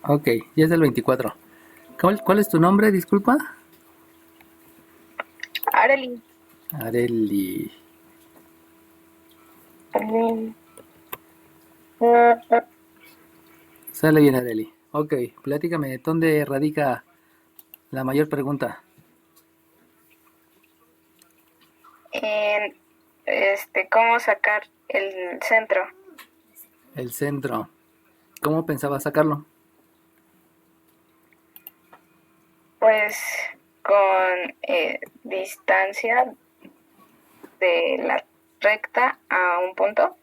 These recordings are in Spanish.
Ok, ya es el 24. ¿Cuál es tu nombre? Disculpa. Arely. Areli. Mm, mm, Sale bien, Areli. Ok, platícame, ¿dónde radica la mayor pregunta? en, ¿Cómo sacar el centro? El centro. ¿Cómo pensaba sacarlo? Pues con distancia de la recta a un punto.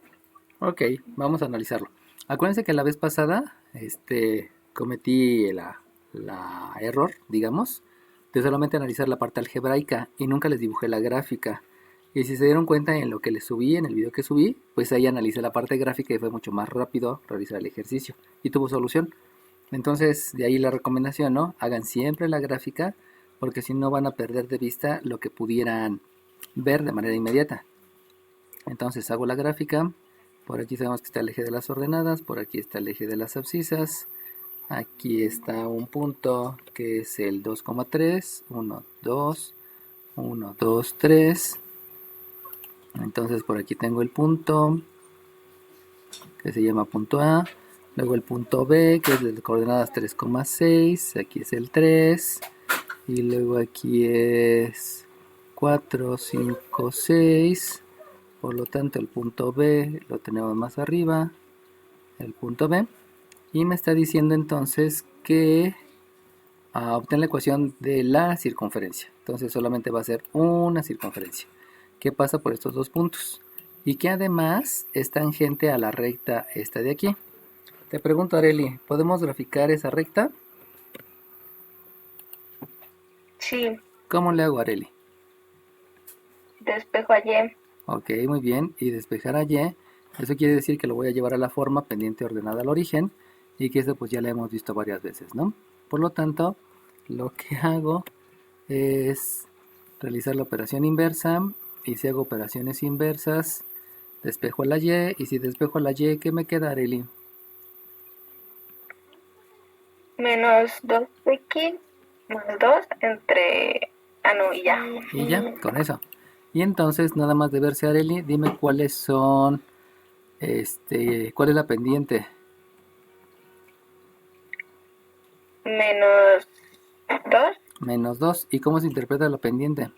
Ok, vamos a analizarlo. Acuérdense que la vez pasada, cometí la error, digamos, de solamente analizar la parte algebraica y nunca les dibujé la gráfica. Y si se dieron cuenta en lo que les subí, en el video que subí, pues ahí analicé la parte gráfica y fue mucho más rápido realizar el ejercicio y tuvo solución. Entonces, de ahí la recomendación, ¿no? Hagan siempre la gráfica porque si no van a perder de vista lo que pudieran ver de manera inmediata. Entonces hago la gráfica. Por aquí sabemos que está el eje de las ordenadas, por aquí está el eje de las abscisas. Aquí está un punto que es el 2,3, 1, 2, 1, 2, 3. Entonces por aquí tengo el punto que se llama punto A. Luego el punto B que es de coordenadas 3,6. Aquí es el 3. Y luego aquí es 4, 5, 6. Por lo tanto, el punto B lo tenemos más arriba, el punto B. Y me está diciendo entonces que obtén la ecuación de la circunferencia. Entonces solamente va a ser una circunferencia. ¿Qué pasa por estos dos puntos? Y que además es tangente a la recta esta de aquí. Te pregunto, Areli, ¿podemos graficar esa recta? Sí, ¿Cómo le hago, Areli? despejo a Y. Ok, muy bien. Y despejar a Y, eso quiere decir que lo voy a llevar a la forma pendiente ordenada al origen y que esto pues ya lo hemos visto varias veces, ¿no? Por lo tanto, lo que hago es realizar la operación inversa y si hago operaciones inversas, despejo la Y y si despejo la Y, ¿qué me queda, Areli? Menos 2x más 2 entre... Ah, no, y ya. Y ya, con eso. Y entonces, nada más de verse, Areli, dime cuáles son, cuál es la pendiente. Menos 2, Menos 2. ¿Y cómo se interpreta la pendiente?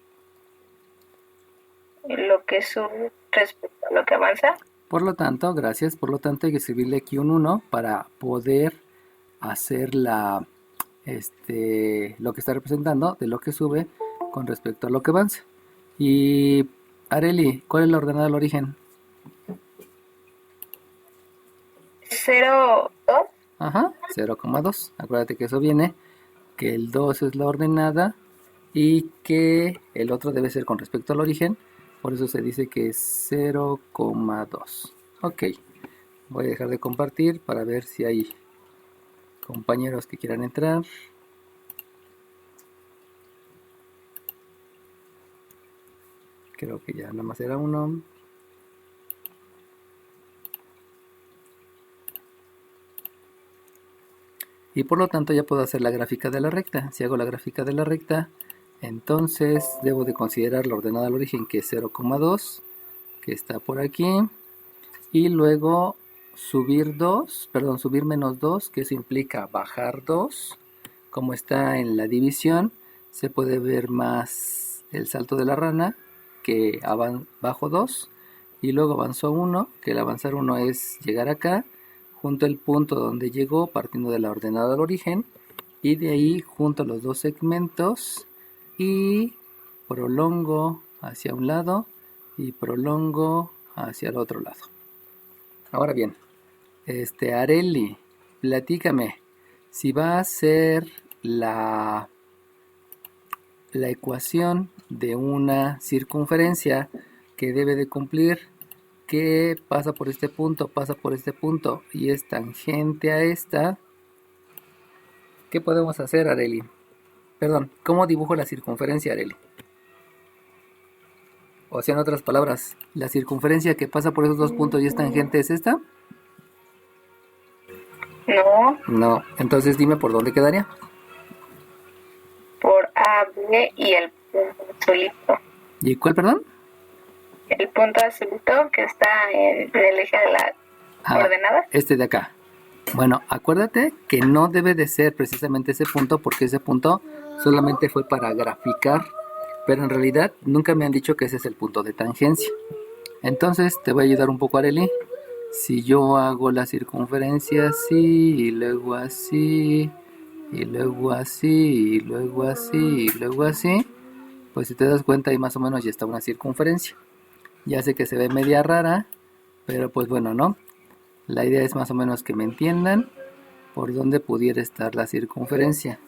lo que sube respecto a lo que avanza. Por lo tanto, gracias, por lo tanto hay que escribirle aquí un 1 para poder hacer lo que está representando de lo que sube con respecto a lo que avanza. Y Areli, ¿cuál es la ordenada al origen? 0, 2. Ajá, 0,2. Acuérdate que eso viene, que el 2 es la ordenada y que el otro debe ser con respecto al origen. Por eso se dice que es 0,2. Ok, voy a dejar de compartir para ver si hay compañeros que quieran entrar. Creo que ya nada más era uno. Y por lo tanto ya puedo hacer la gráfica de la recta. Si hago la gráfica de la recta, entonces debo de considerar la ordenada al origen que es 0,2, que está por aquí. Y luego subir 2, perdón, subir menos 2, que eso implica bajar 2. Como está en la división, se puede ver más el salto de la rana, que bajo 2. Y luego avanzó 1, que el avanzar 1 es llegar acá, junto al punto donde llegó, partiendo de la ordenada al origen. Y de ahí junto los dos segmentos y prolongo hacia un lado y prolongo hacia el otro lado. Ahora bien, Areli, platícame, si va a ser la ecuación de una circunferencia que debe de cumplir, que pasa por este punto y es tangente a esta, ¿qué podemos hacer, Areli? Perdón, ¿cómo dibujo la circunferencia, Areli? O sea, en otras palabras, la circunferencia que pasa por esos dos puntos y es tangente es esta. No, No. Entonces dime por dónde quedaría. por A, B y el punto azulito. ¿Y cuál, perdón? El punto azulito que está en el eje de las coordenadas. Este de acá. Bueno, acuérdate que no debe de ser precisamente ese punto porque ese punto solamente fue para graficar, pero en realidad nunca me han dicho que ese es el punto de tangencia. Entonces te voy a ayudar un poco, Arely. Si yo hago la circunferencia así, y luego así, y luego así, y luego así, y luego así, pues si te das cuenta ahí más o menos ya está una circunferencia. Ya sé que se ve media rara, pero pues bueno, ¿no? La idea es más o menos que me entiendan por dónde pudiera estar la circunferencia.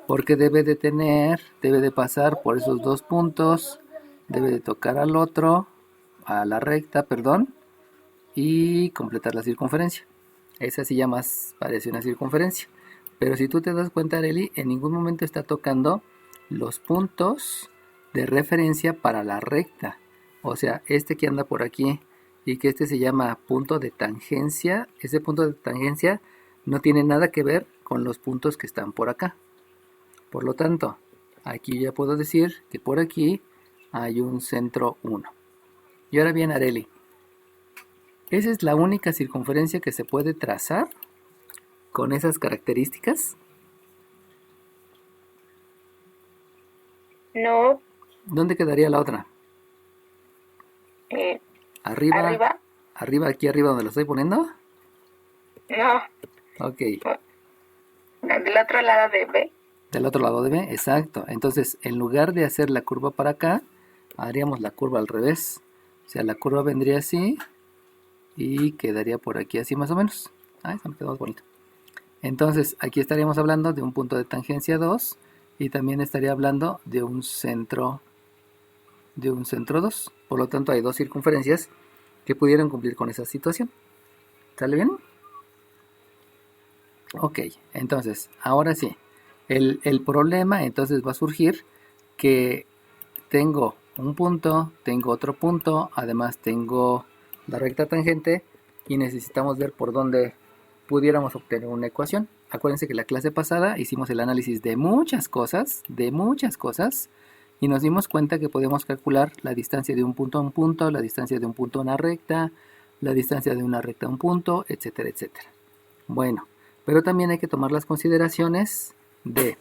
Porque debe de pasar por esos dos puntos, debe de tocar al otro, a la recta, perdón, y completar la circunferencia. Esa sí ya más parece una circunferencia. Pero si tú te das cuenta, Arely, en ningún momento está tocando los puntos de referencia para la recta. O sea, este que anda por aquí y que este se llama punto de tangencia, ese punto de tangencia no tiene nada que ver con los puntos que están por acá. Por lo tanto, aquí ya puedo decir que por aquí hay un centro 1. Y ahora bien, Arely, esa es la única circunferencia que se puede trazar con esas características. No, ¿Dónde quedaría la otra? Arriba, arriba. arriba, aquí arriba donde lo estoy poniendo. No, Ok, del otro lado de B. del otro lado de B, exacto. Entonces, en lugar de hacer la curva para acá, haríamos la curva al revés. O sea, la curva vendría así y quedaría por aquí así más o menos. Ay, se me quedó más bonito. Entonces, aquí estaríamos hablando de un punto de tangencia 2 y también estaría hablando de un centro 2. Por lo tanto, hay dos circunferencias que pudieran cumplir con esa situación. ¿Sale bien? Ok, entonces, ahora sí. El problema entonces va a surgir que tengo un punto, tengo otro punto, además tengo la recta tangente y necesitamos ver por dónde pudiéramos obtener una ecuación. Acuérdense que la clase pasada hicimos el análisis de muchas cosas, y nos dimos cuenta que podemos calcular la distancia de un punto a un punto, la distancia de un punto a una recta, la distancia de una recta a un punto, etcétera, etcétera. Bueno, pero también hay que tomar las consideraciones de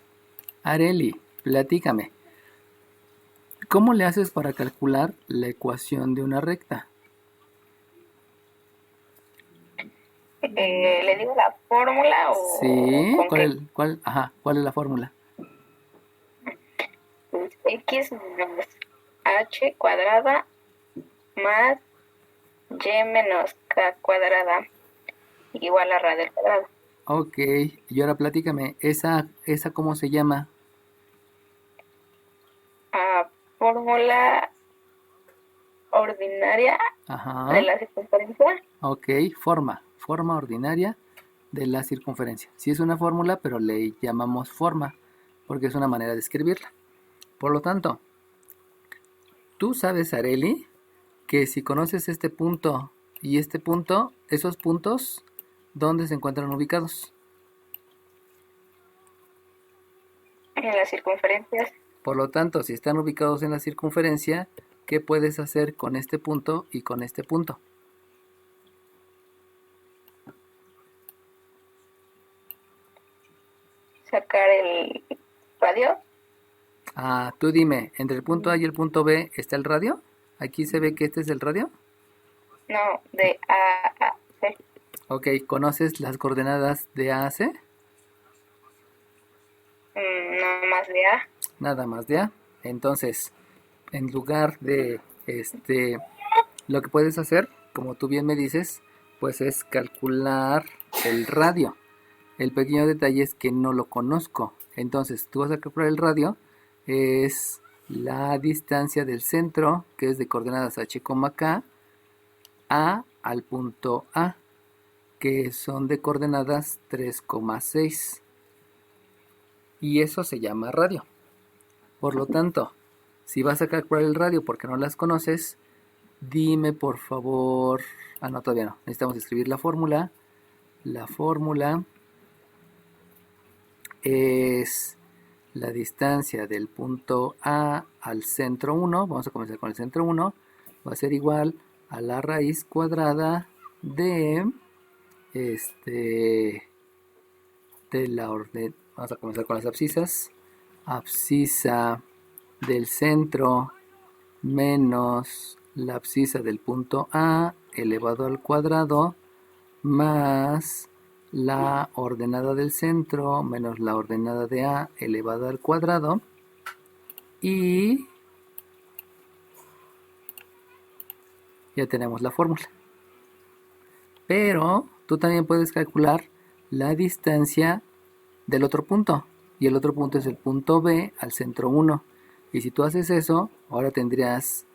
Arely, platícame. ¿Cómo le haces para calcular la ecuación de una recta? ¿Le digo la fórmula o Sí, con qué? ¿cuál es la fórmula? Pues X menos H cuadrada más Y menos K cuadrada igual a radio al cuadrado. Ok, y ahora platícame, ¿esa cómo se llama? Fórmula ordinaria de Ajá, la circunferencia. ok, forma ordinaria de la circunferencia. Sí es una fórmula, pero le llamamos forma, porque es una manera de escribirla. Por lo tanto, tú sabes, Arely, que si conoces este punto y este punto, esos puntos, ¿dónde se encuentran ubicados? En las circunferencias. Por lo tanto, si están ubicados en la circunferencia, ¿qué puedes hacer con este punto y con este punto? Sacar el radio. Tú dime, ¿entre el punto A y el punto B está el radio? ¿Aquí se ve que este es el radio? No, de A a C. Ok, ¿conoces las coordenadas de A a C? No más de A. Nada más de A. Entonces, en lugar de lo que puedes hacer, como tú bien me dices, pues es calcular el radio. El pequeño detalle es que no lo conozco. Entonces, tú vas a calcular el radio, es la distancia del centro, que es de coordenadas h, k, a al punto A, que son de coordenadas 3,6. Y eso se llama radio. Por lo tanto, si vas a calcular el radio porque no las conoces, dime por favor... no, todavía no. Necesitamos escribir la fórmula. la fórmula es la distancia del punto A al centro 1, vamos a comenzar con el centro 1, va a ser igual a la raíz cuadrada de la orden, vamos a comenzar con las abscisas, abscisa del centro menos la abscisa del punto A elevado al cuadrado más la ordenada del centro menos la ordenada de A elevado al cuadrado, y ya tenemos la fórmula. Pero tú también puedes calcular la distancia del otro punto, y el otro punto es el punto B al centro 1. Y si tú haces eso, ahora tendrías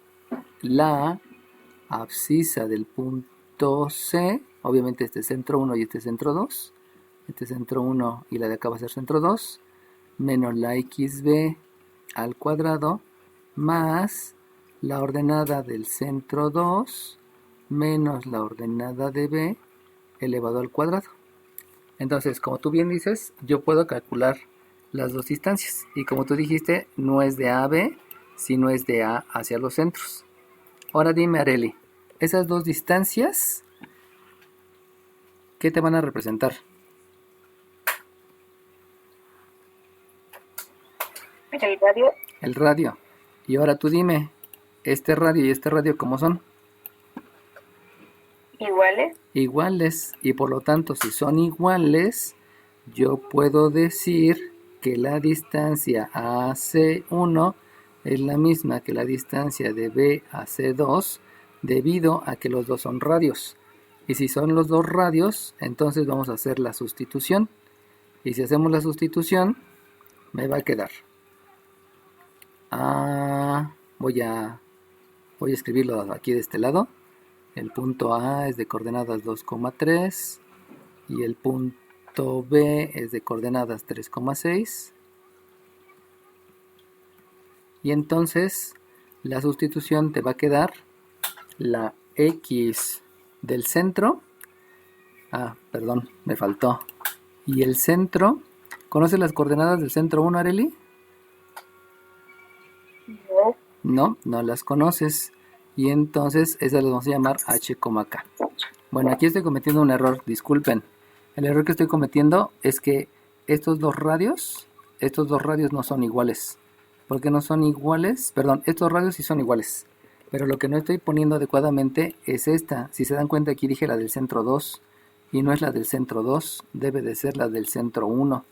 la abscisa del punto C, obviamente este es centro 1 y este es centro 2, este es centro 1 y la de acá va a ser centro 2, menos la xb al cuadrado, más la ordenada del centro 2, menos la ordenada de B elevado al cuadrado. Entonces, como tú bien dices, yo puedo calcular las dos distancias. Y como tú dijiste, no es de A a B, sino es de A hacia los centros. Ahora dime, Areli, esas dos distancias, ¿qué te van a representar? El radio. El radio. Y ahora tú dime, este radio y este radio, ¿cómo son? Iguales. Iguales. Y por lo tanto, si son iguales, yo puedo decir que la distancia a C1 es la misma que la distancia de B a C2, debido a que los dos son radios. Y si son los dos radios, entonces vamos a hacer la sustitución. Y si hacemos la sustitución, me va a quedar. Voy a escribirlo aquí de este lado. El punto A es de coordenadas 2,3 y el punto B es de coordenadas 3,6. Y entonces la sustitución te va a quedar la X del centro. Perdón, me faltó. Y el centro, ¿conoces las coordenadas del centro 1, Areli? No. No las conoces. Y entonces esas las vamos a llamar H, K. Bueno, aquí estoy cometiendo un error, disculpen. El error que estoy cometiendo es que estos dos radios no son iguales. ¿Por qué no son iguales? Perdón, estos radios sí son iguales. Pero lo que no estoy poniendo adecuadamente es esta. Si se dan cuenta, aquí dije la del centro 2 y no es la del centro 2, debe de ser la del centro 1.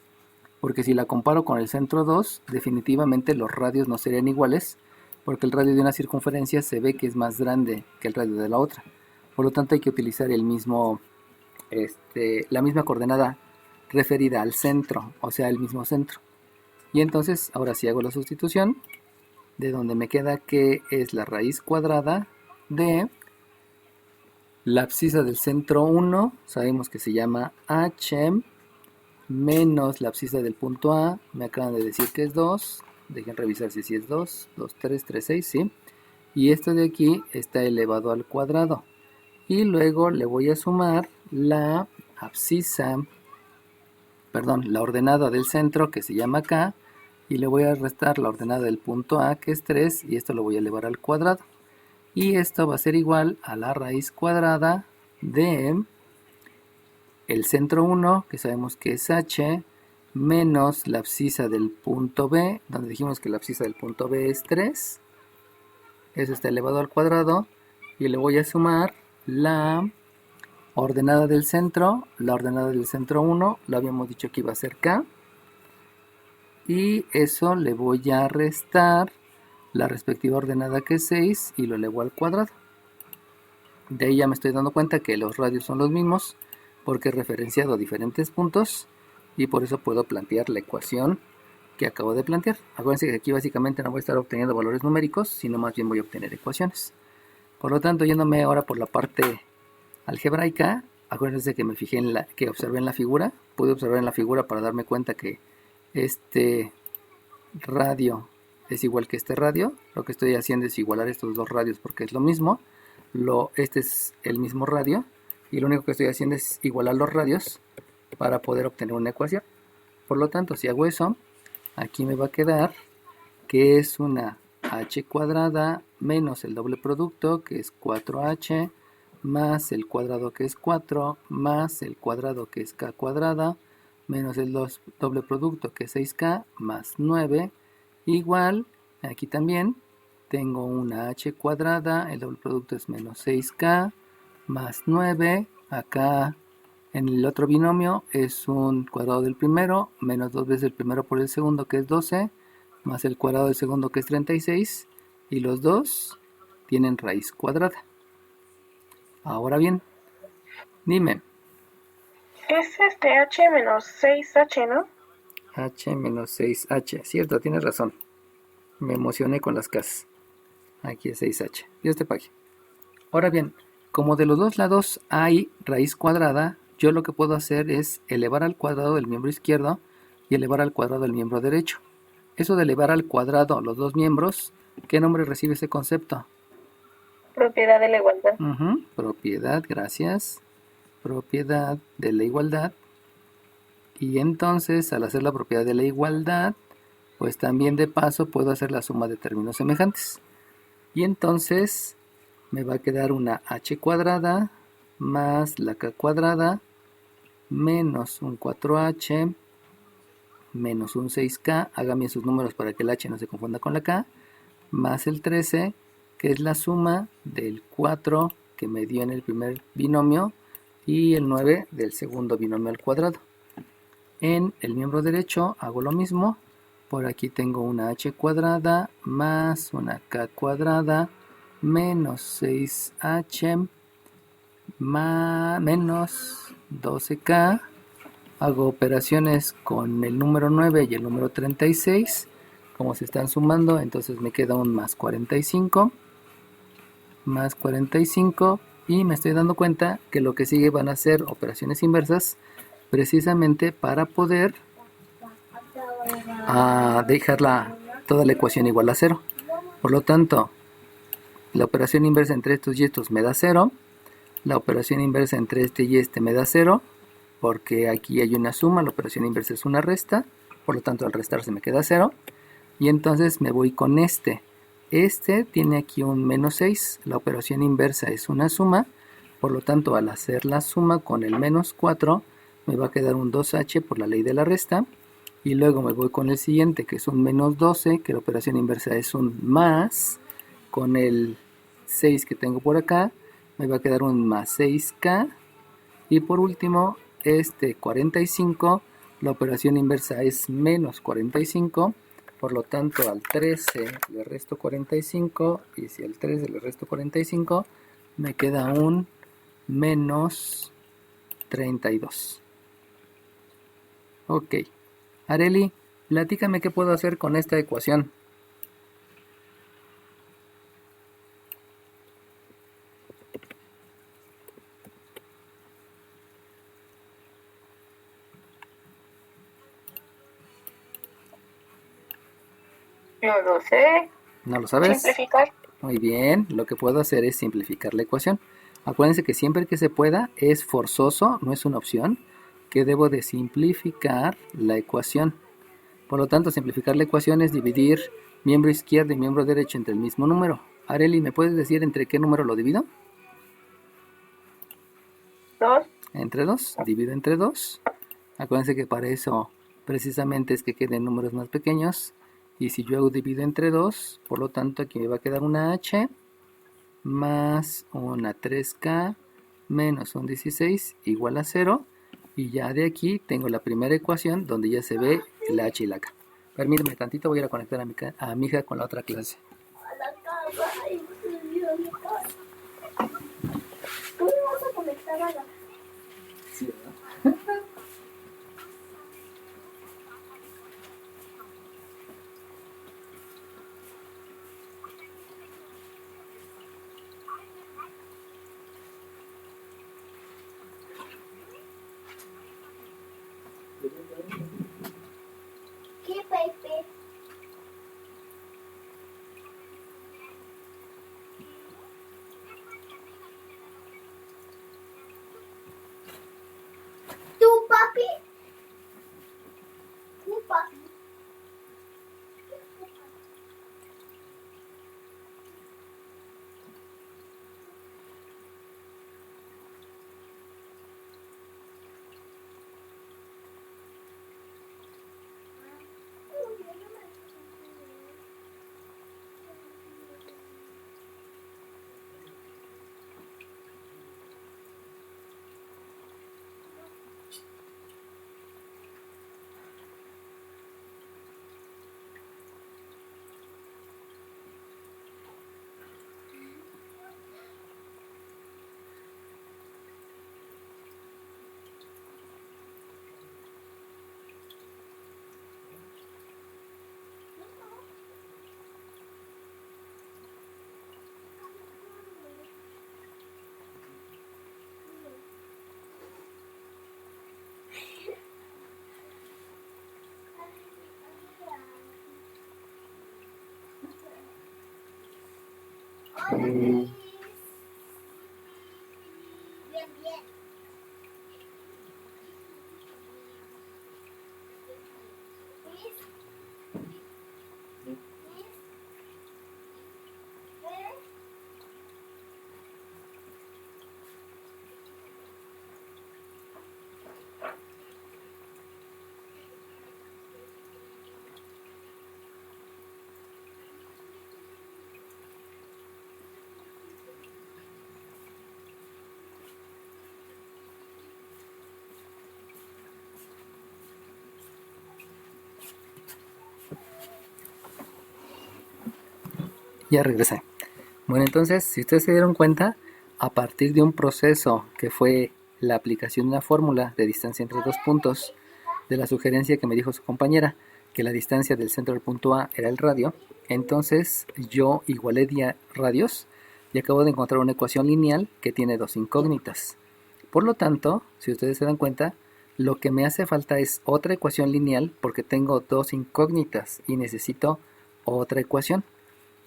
Porque si la comparo con el centro 2, definitivamente los radios no serían iguales, porque el radio de una circunferencia se ve que es más grande que el radio de la otra. Por lo tanto hay que utilizar la misma coordenada referida al centro, o sea, el mismo centro. Y entonces, ahora sí hago la sustitución, de donde me queda que es la raíz cuadrada de la abscisa del centro 1, sabemos que se llama H, menos la abscisa del punto A, me acaban de decir que es 2, dejen revisar si es 2, 2, 3, 3, 6, sí. Y esto de aquí está elevado al cuadrado. Y luego le voy a sumar la ordenada del centro, que se llama K, y le voy a restar la ordenada del punto A, que es 3, y esto lo voy a elevar al cuadrado. Y esto va a ser igual a la raíz cuadrada de el centro 1, que sabemos que es H, menos la abscisa del punto B, donde dijimos que la abscisa del punto B es 3. Eso está elevado al cuadrado. Y le voy a sumar la ordenada del centro. La ordenada del centro 1, lo habíamos dicho que iba a ser K. Y eso le voy a restar la respectiva ordenada, que es 6, y lo elevo al cuadrado. De ahí ya me estoy dando cuenta que los radios son los mismos, porque he referenciado diferentes puntos, y por eso puedo plantear la ecuación que acabo de plantear. Acuérdense que aquí básicamente no voy a estar obteniendo valores numéricos, sino más bien voy a obtener ecuaciones. Por lo tanto, yéndome ahora por la parte algebraica, acuérdense que me fijé que observé en la figura. Pude observar en la figura para darme cuenta que este radio es igual que este radio. Lo que estoy haciendo es igualar estos dos radios porque es lo mismo. Este es el mismo radio. Y lo único que estoy haciendo es igualar los radios para poder obtener una ecuación. Por lo tanto, si hago eso, aquí me va a quedar que es una h cuadrada menos el doble producto, que es 4h, más el cuadrado, que es 4, más el cuadrado, que es k cuadrada, menos el doble producto, que es 6k, más 9, igual, aquí también tengo una h cuadrada, el doble producto es menos 6k, más 9, acá en el otro binomio es un cuadrado del primero, menos 2 veces el primero por el segundo, que es 12, más el cuadrado del segundo, que es 36, y los dos tienen raíz cuadrada. Ahora bien, dime, Es h menos 6h, ¿no? h menos 6h, cierto, tienes razón, me emocioné con las casas. Aquí es 6h, Dios te pague. Ahora bien, como de los dos lados hay raíz cuadrada, yo lo que puedo hacer es elevar al cuadrado del miembro izquierdo y elevar al cuadrado del miembro derecho. Eso de elevar al cuadrado los dos miembros, ¿qué nombre recibe ese concepto? Propiedad de la igualdad. Propiedad, gracias. Propiedad de la igualdad. Y entonces, al hacer la propiedad de la igualdad, pues también de paso puedo hacer la suma de términos semejantes. Y entonces me va a quedar una h cuadrada más la k cuadrada menos un 4h menos un 6k, hagan bien sus números para que el h no se confunda con la k, más el 13, que es la suma del 4 que me dio en el primer binomio y el 9 del segundo binomio al cuadrado. En el miembro derecho hago lo mismo, por aquí tengo una h cuadrada más una k cuadrada menos 6h menos 12k. Hago operaciones con el número 9 y el número 36. Como se están sumando, entonces me queda un más 45. Más 45. Y me estoy dando cuenta que lo que sigue van a ser operaciones inversas, precisamente para poder dejar toda la ecuación igual a 0. Por lo tanto, la operación inversa entre estos y estos me da 0. La operación inversa entre este y este me da 0. Porque aquí hay una suma, la operación inversa es una resta, por lo tanto al restar se me queda 0. Y entonces me voy con este. Este tiene aquí un menos 6, la operación inversa es una suma, por lo tanto al hacer la suma con el menos 4 me va a quedar un 2h por la ley de la resta. Y luego me voy con el siguiente, que es un menos 12, que la operación inversa es un más, con el 6 que tengo por acá, me va a quedar un más 6k. Y por último, este 45, la operación inversa es menos 45, por lo tanto al 13 le resto 45, y si al 13 le resto 45, me queda un menos 32. Ok, Areli, platícame qué puedo hacer con esta ecuación. No lo sé. ¿No lo sabes? Simplificar. Muy bien, lo que puedo hacer es simplificar la ecuación. Acuérdense que siempre que se pueda es forzoso, no es una opción, que debo de simplificar la ecuación. Por lo tanto, simplificar la ecuación es dividir miembro izquierdo y miembro derecho entre el mismo número. Areli, ¿me puedes decir entre qué número lo divido? 2. Entre 2, divido entre 2. Acuérdense que para eso precisamente es que queden números más pequeños. Y si yo divido entre 2, por lo tanto aquí me va a quedar una h más una 3k menos un 16 igual a 0. Y ya de aquí tengo la primera ecuación donde ya se ve la h y la k. Permíteme tantito, voy a ir a conectar a mi hija con la otra clase. ¿Tú me vas a conectar a la... Sí, ¿verdad? ¿Qué, Pepe? Ya regresé. Bueno, entonces, si ustedes se dieron cuenta, a partir de un proceso que fue la aplicación de una fórmula de distancia entre dos puntos, de la sugerencia que me dijo su compañera, que la distancia del centro del punto A era el radio, entonces yo igualé radios y acabo de encontrar una ecuación lineal que tiene dos incógnitas. Por lo tanto, si ustedes se dan cuenta, lo que me hace falta es otra ecuación lineal porque tengo dos incógnitas y necesito otra ecuación.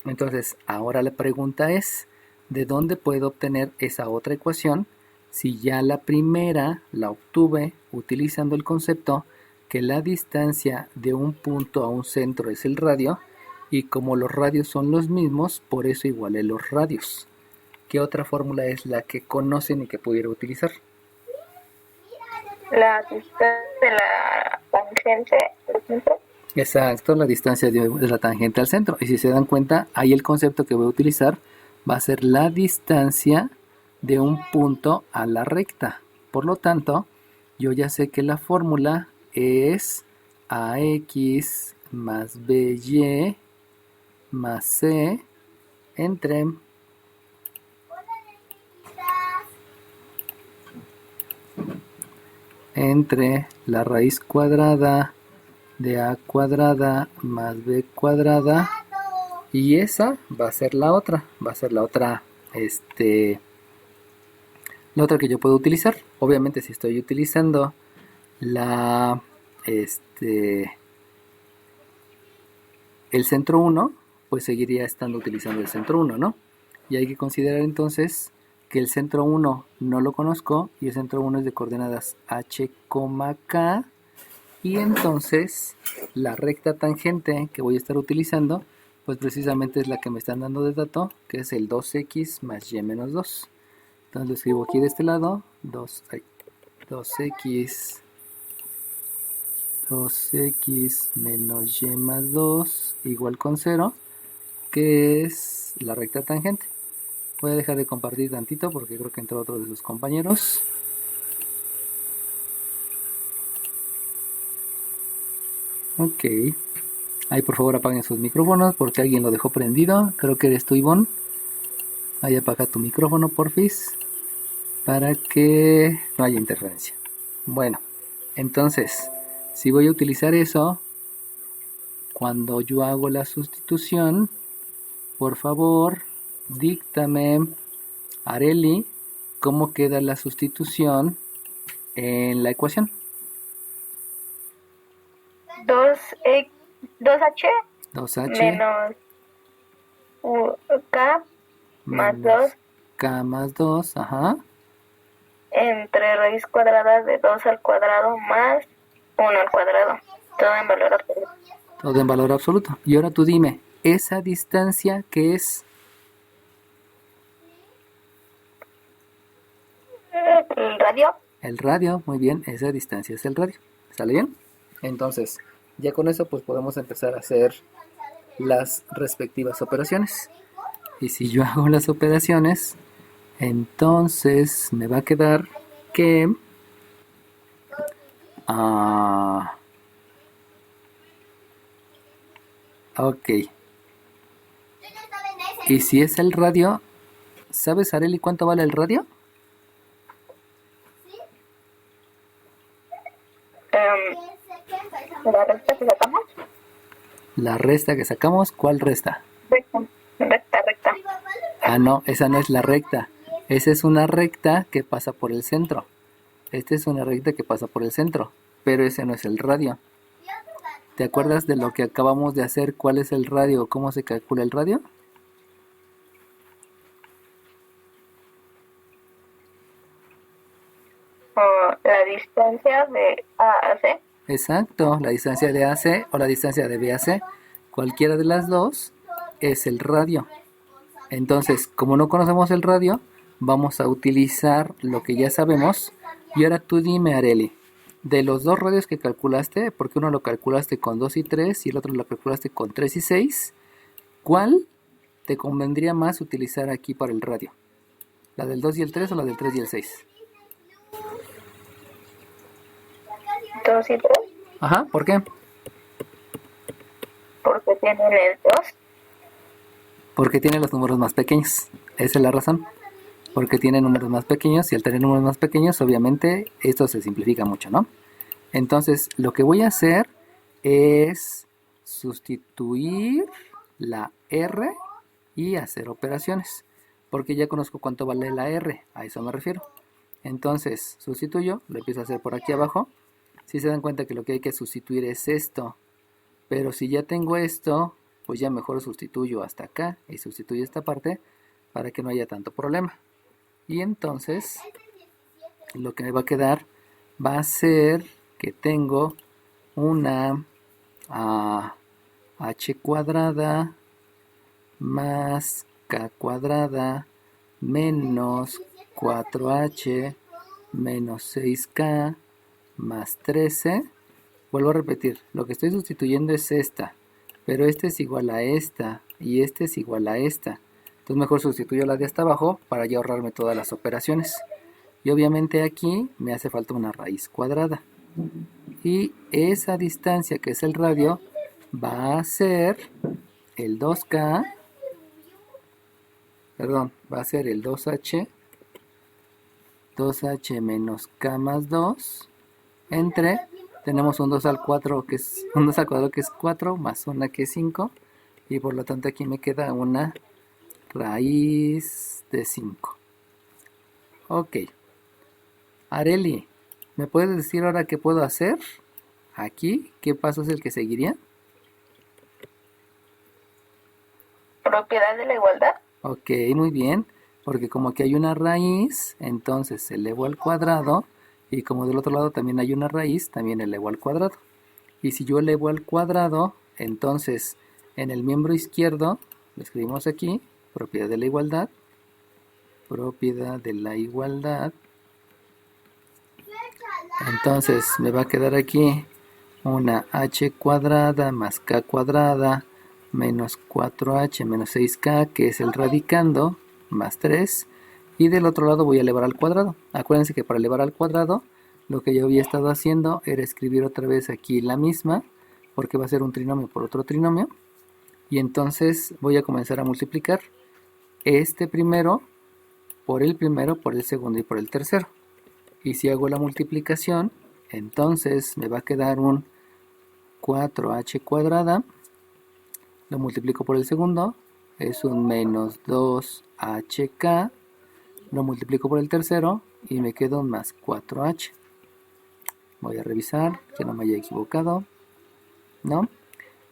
Entonces, ahora la pregunta es, ¿de dónde puedo obtener esa otra ecuación si ya la primera la obtuve utilizando el concepto que la distancia de un punto a un centro es el radio y como los radios son los mismos, por eso igualé los radios? ¿Qué otra fórmula es la que conocen y que pudiera utilizar? La distancia de la tangente del centro. Exacto, la distancia de la tangente al centro. Y si se dan cuenta, ahí el concepto que voy a utilizar va a ser la distancia de un punto a la recta. Por lo tanto, yo ya sé que la fórmula es AX más BY más C entre la raíz cuadrada de A cuadrada más B cuadrada, y esa va a ser la otra, la otra que yo puedo utilizar. Obviamente si estoy utilizando la el centro 1, pues seguiría estando utilizando el centro 1, ¿no? Y hay que considerar entonces que el centro 1 no lo conozco y el centro 1 es de coordenadas h, k, y entonces la recta tangente que voy a estar utilizando pues precisamente es la que me están dando de dato, que es el 2x más y menos 2. Entonces lo escribo aquí de este lado, 2x menos y más 2 igual con 0, que es la recta tangente. Voy a dejar de compartir tantito porque creo que entró otro de sus compañeros. Ok. Ahí por favor apaguen sus micrófonos porque alguien lo dejó prendido. Creo que eres tú, Ivonne. Ahí apaga tu micrófono, porfis, para que no haya interferencia. Bueno, entonces, si voy a utilizar eso, cuando yo hago la sustitución, por favor, díctame, Areli, cómo queda la sustitución en la ecuación. 2h 2h menos k más 2 k más 2, ajá, entre raíz cuadrada de 2 al cuadrado más 1 al cuadrado. Todo en valor absoluto. todo en valor absoluto. Y ahora tú dime, ¿esa distancia qué es? El radio. El radio, muy bien, esa distancia es el radio. ¿Sale bien? Entonces, ya con eso pues podemos empezar a hacer las respectivas operaciones. Y si yo hago las operaciones, entonces me va a quedar que ok. Y si es el radio, ¿sabes, Areli, cuánto vale el radio? La recta que sacamos. La resta que sacamos, ¿cuál resta? Recta. Ah, no, esa no es la recta. Esa es una recta que pasa por el centro. Esta es una recta que pasa por el centro, pero ese no es el radio. ¿Te acuerdas de lo que acabamos de hacer? ¿Cuál es el radio? ¿Cómo se calcula el radio? distancia de A a C. Exacto, la distancia de AC o la distancia de B a C, cualquiera de las dos es el radio. Entonces, como no conocemos el radio, vamos a utilizar lo que ya sabemos. Y ahora tú dime, Areli, de los dos radios que calculaste, porque uno lo calculaste con 2 y 3 y el otro lo calculaste con 3 y 6, ¿cuál te convendría más utilizar aquí para el radio? ¿La del 2 y el 3 o la del 3 y el 6? 2 y 3, Ajá, ¿por qué? porque tienen el 2. Porque tiene los números más pequeños. Esa es la razón. Porque tiene números más pequeños y al tener números más pequeños, obviamente, esto se simplifica mucho, ¿no? Entonces, lo que voy a hacer es sustituir la R y hacer operaciones. Porque ya conozco cuánto vale la R, a eso me refiero. Entonces, sustituyo, lo empiezo a hacer por aquí abajo. Si se dan cuenta que lo que hay que sustituir es esto. Pero si ya tengo esto, pues ya mejor sustituyo hasta acá y sustituyo esta parte para que no haya tanto problema. Y entonces, lo que me va a quedar va a ser que tengo una h cuadrada más k cuadrada menos 4h menos 6k más 13. Vuelvo a repetir, lo que estoy sustituyendo es esta, pero este es igual a esta y este es igual a esta. Entonces mejor sustituyo la de hasta abajo para ya ahorrarme todas las operaciones. Y obviamente aquí me hace falta una raíz cuadrada. Y esa distancia que es el radio va a ser el 2k, perdón, va a ser el 2h menos k más 2 entre, tenemos un 2 al 4 que es un 2 al cuadrado que es 4 más 1 que es 5 y por lo tanto aquí me queda una raíz de 5. Ok. Areli, ¿me puedes decir ahora qué puedo hacer? Aquí, ¿qué paso es el que seguiría? Propiedad de la igualdad. Ok, muy bien. Porque como aquí hay una raíz, entonces elevo al cuadrado. Y como del otro lado también hay una raíz, también elevo al cuadrado. Y si yo elevo al cuadrado, entonces en el miembro izquierdo, lo escribimos aquí, propiedad de la igualdad. Propiedad de la igualdad. Entonces me va a quedar aquí una h cuadrada más k cuadrada menos 4h menos 6k, que es el radicando, más 3. Y del otro lado voy a elevar al cuadrado. Acuérdense que para elevar al cuadrado, lo que yo había estado haciendo era escribir otra vez aquí la misma, porque va a ser un trinomio por otro trinomio. Y entonces voy a comenzar a multiplicar este primero, por el segundo y por el tercero. Y si hago la multiplicación, entonces me va a quedar un 4h cuadrada. Lo multiplico por el segundo, es un menos 2hk. Lo multiplico por el tercero y me queda un más 4h. Voy a revisar que no me haya equivocado, ¿no?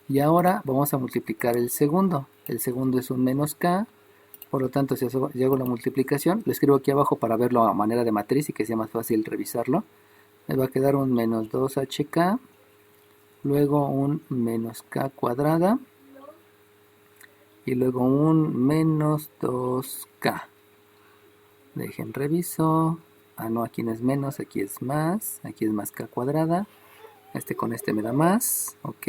Y ahora vamos a multiplicar el segundo. El segundo es un menos k. Por lo tanto, si hago la multiplicación, lo escribo aquí abajo para verlo a manera de matriz y que sea más fácil revisarlo. Me va a quedar un menos 2hk, luego un menos k cuadrada y luego un menos 2k. Dejen reviso. Ah, no, aquí no es menos, aquí es más k cuadrada. Este con este me da más, ok.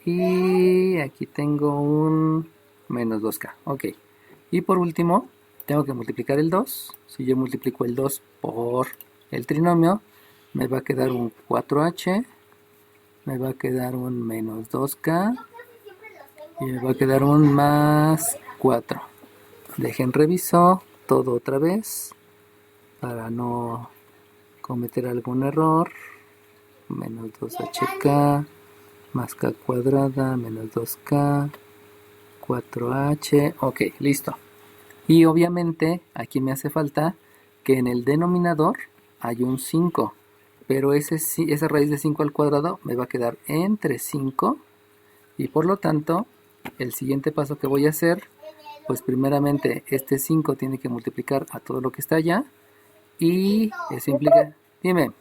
Y aquí tengo un menos 2k, ok. Y por último, tengo que multiplicar el 2. Si yo multiplico el 2 por el trinomio, me va a quedar un 4h, me va a quedar un menos 2k y me va a quedar un más 4. Dejen reviso todo otra vez para no cometer algún error. Menos 2hk más k cuadrada menos 2k 4h, ok, listo. Y obviamente aquí me hace falta que en el denominador hay un 5, pero esa raíz de 5 al cuadrado me va a quedar entre 5 y por lo tanto el siguiente paso que voy a hacer, pues primeramente este 5 tiene que multiplicar a todo lo que está allá y eso implica Dime.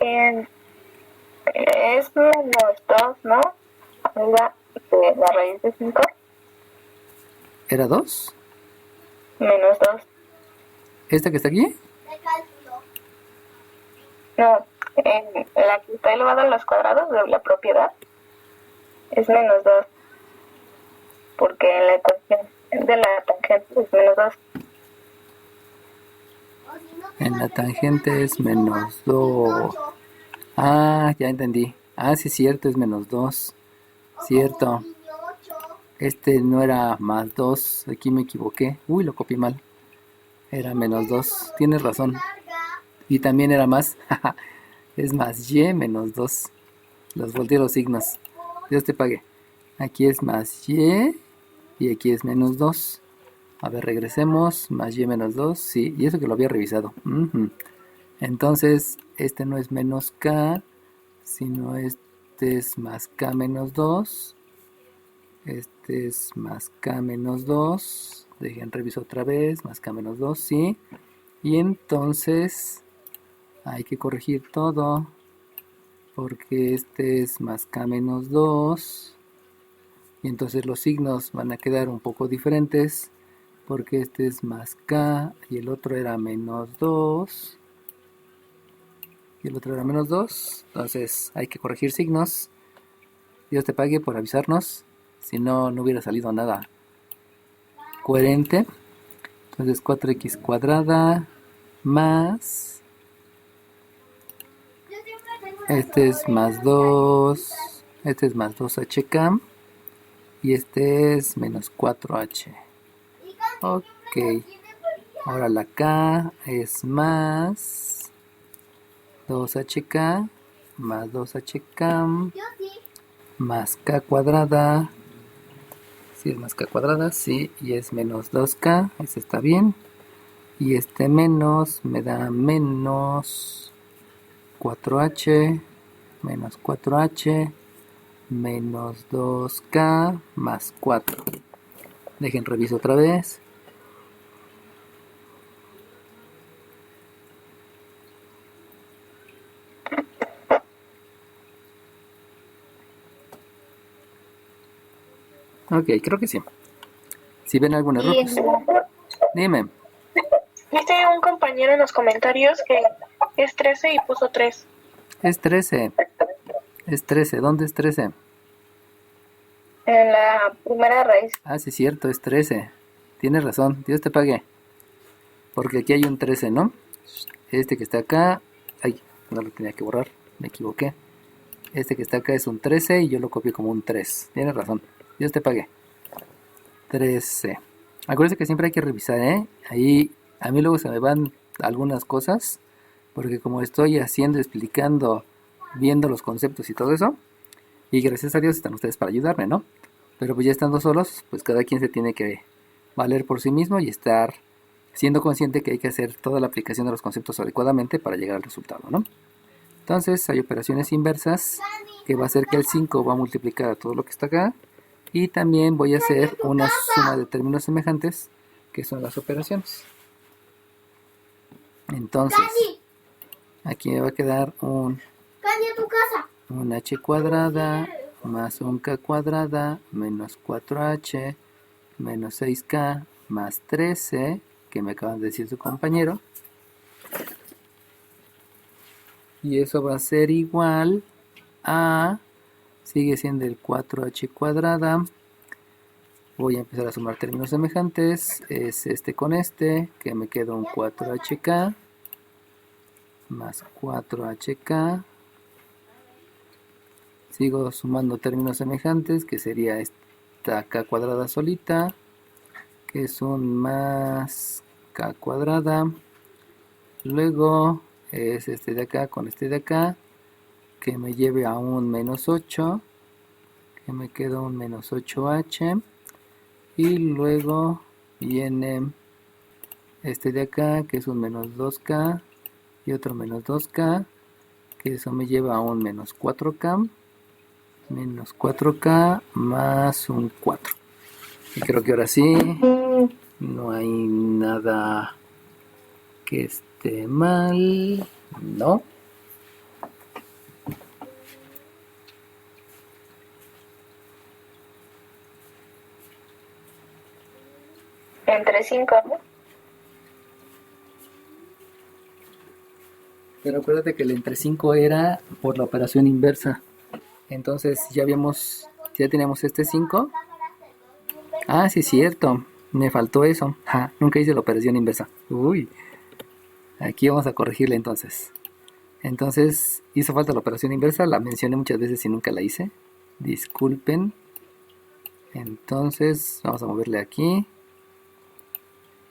Es menos 2, ¿no? La raíz de 5. ¿Era 2? Menos 2. ¿Esta que está aquí? No, en la que está elevada a los cuadrados de la propiedad es menos 2. Porque en la ecuación de la tangente es menos 2. En la tangente es menos 2. Ah, ya entendí. Ah, sí, cierto, es menos 2. Cierto. Este no era más 2. Aquí me equivoqué. Uy, lo copié mal. Era menos 2. Tienes razón. Y también era más. Es más y menos 2. Los volteé los signos. Dios te pague. Aquí es más y. Y aquí es menos 2. A ver, regresemos. Más y menos 2. Sí, y eso que lo había revisado. Entonces, este no es menos k, sino este es más k menos 2. Este es más k menos 2. Dejen reviso otra vez. Más k menos 2, sí. Y entonces hay que corregir todo. Porque este es más k menos 2. Y entonces los signos van a quedar un poco diferentes. Porque este es más k y el otro era menos 2. Y el otro era menos 2. Entonces hay que corregir signos. Dios te pague por avisarnos. Si no, no hubiera salido nada coherente. Entonces 4x cuadrada más. Este es más 2. Este es más 2hk. Y este es menos 4h. Ok. Ahora la k es más 2hk más 2hk más k cuadrada. Si es más k cuadrada, sí, y es menos 2k, ese está bien. Y este menos me da menos 4h menos 4h menos 2k más 4. Dejen reviso otra vez. Ok, creo que sí. Si ven algún error, pues, dime. Viste un compañero en los comentarios que es 13 y puso 3. Es 13. Es 13. ¿Dónde es 13? En la primera raíz. Ah, sí, es cierto, es 13. Tienes razón, Dios te pague. Porque aquí hay un 13, ¿no? Este que está acá. Ay, no lo tenía que borrar, me equivoqué. Este que está acá es un 13 y yo lo copié como un 3. Tienes razón, Dios te pague. 13. Acuérdense que siempre hay que revisar, ¿eh? Ahí a mí luego se me van algunas cosas. Porque como estoy haciendo, explicando, viendo los conceptos y todo eso. Y gracias a Dios están ustedes para ayudarme, ¿no? Pero pues ya estando solos, pues cada quien se tiene que valer por sí mismo y estar siendo consciente que hay que hacer toda la aplicación de los conceptos adecuadamente para llegar al resultado, ¿no? Entonces hay operaciones inversas que va a hacer que el 5 va a multiplicar a todo lo que está acá. Y también voy a hacer una suma de términos semejantes, que son las operaciones. Entonces, aquí me va a quedar un h cuadrada más un k cuadrada menos 4h menos 6k más 13, que me acaban de decir su compañero. Y eso va a ser igual a, sigue siendo el 4h cuadrada. Voy a empezar a sumar términos semejantes. Es este con este, que me queda un 4hk más 4hk. Sigo sumando términos semejantes, que sería esta k cuadrada solita, que es un más k cuadrada. Luego es este de acá con este de acá, que me lleve a un menos 8, que me queda un menos 8h. Y luego viene este de acá, que es un menos 2k, y otro menos 2k, que eso me lleva a un menos 4k. Menos 4k más un 4. Y creo que ahora sí no hay nada que esté mal. No. Entre 5, ¿no? Pero acuérdate que el entre 5 era por la operación inversa. Entonces ya teníamos este 5. Ah, sí es cierto. Me faltó eso. Nunca hice la operación inversa. Uy. Aquí vamos a corregirla entonces. Entonces hizo falta la operación inversa. La mencioné muchas veces y nunca la hice. Disculpen. Entonces vamos a moverle aquí.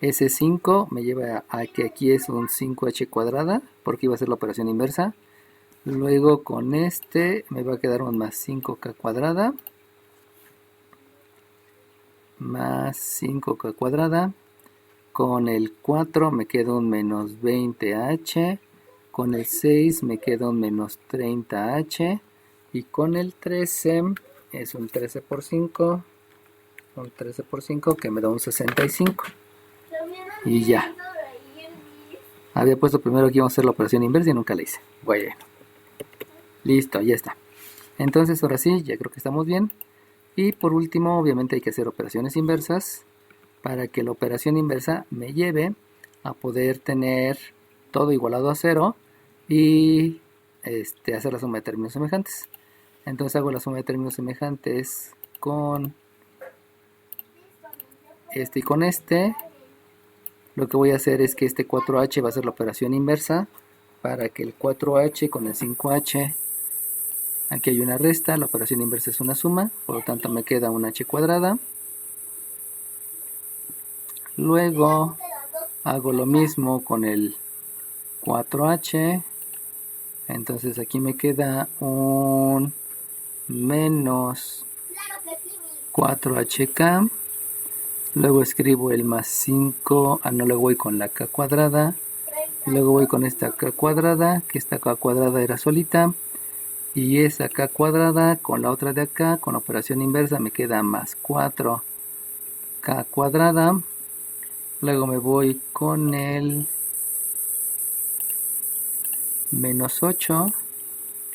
Ese 5 me lleva a que aquí es un 5h cuadrada, porque iba a ser la operación inversa. Luego con este me va a quedar un más 5k cuadrada. Más 5k cuadrada. Con el 4 me queda un menos 20h. Con el 6 me queda un menos 30h. Y con el 13 es un 13 por 5. Un 13 por 5 que me da un 65. Y ya. Había puesto primero que íbamos a hacer la operación inversa y nunca la hice. Bueno. Listo, ya está. Entonces ahora sí, ya creo que estamos bien. Y por último, obviamente hay que hacer operaciones inversas para que la operación inversa me lleve a poder tener todo igualado a 0 y hacer la suma de términos semejantes. Entonces hago la suma de términos semejantes con este y con este. Lo que voy a hacer es que este 4h va a ser la operación inversa para que el 4h con el 5h, aquí hay una resta, la operación inversa es una suma, por lo tanto me queda un h cuadrada. Luego hago lo mismo con el 4h, entonces aquí me queda un menos 4hk. Luego escribo el más 5, no, luego voy con la k cuadrada. Luego voy con esta k cuadrada, que esta k cuadrada era solita. Y esa k cuadrada con la otra de acá, con la operación inversa, me queda más 4k cuadrada. Luego me voy con el menos 8.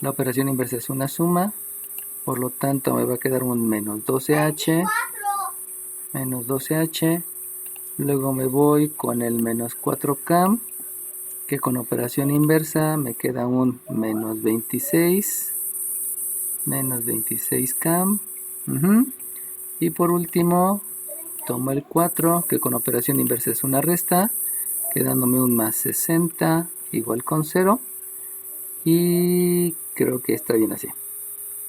La operación inversa es una suma. Por lo tanto me va a quedar un menos 12h. Menos 12h. Luego me voy con el menos 4k, que con operación inversa me queda un menos 26. Menos 26k. Y por último tomo el 4, que con operación inversa es una resta, quedándome un más 60 igual con 0. Y creo que está bien así.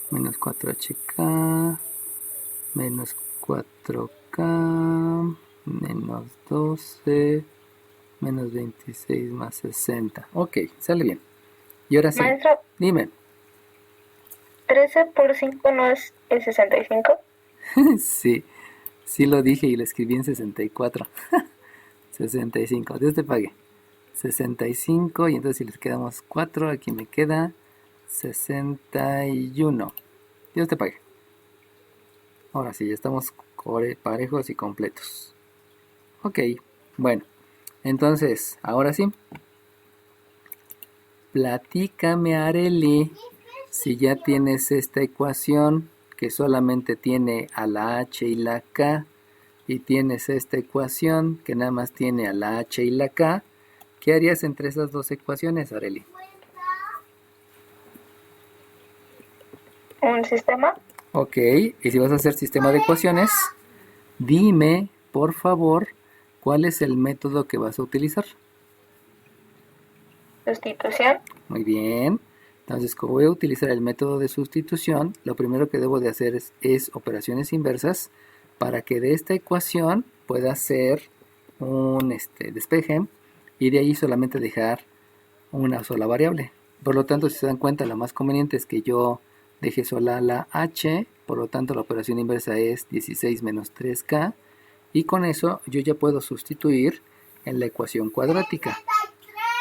Menos 4hk, menos 4k, menos 12, menos 26 más 60. Ok, sale bien. Y ahora sí, Maestro, dime. 13 por 5 no es el 65. Sí, sí lo dije y lo escribí en 64. 65, Dios te pague. 65 y entonces si les quedamos 4, aquí me queda 61. Dios te pague. Ahora sí, ya estamos parejos y completos. Ok, bueno. Entonces, ahora sí. Platícame, Areli, si ya tienes esta ecuación que solamente tiene a la h y la k, y tienes esta ecuación que nada más tiene a la h y la k, ¿qué harías entre esas dos ecuaciones, Areli? ¿Un sistema? Ok, y si vas a hacer sistema de ecuaciones, dime, por favor, cuál es el método que vas a utilizar. Sustitución. Muy bien. Entonces, como voy a utilizar el método de sustitución, lo primero que debo de hacer es operaciones inversas para que de esta ecuación pueda hacer un despeje y de ahí solamente dejar una sola variable. Por lo tanto, si se dan cuenta, lo más conveniente es que yo deje sola la h, por lo tanto la operación inversa es 16 menos 3k, y con eso yo ya puedo sustituir en la ecuación cuadrática.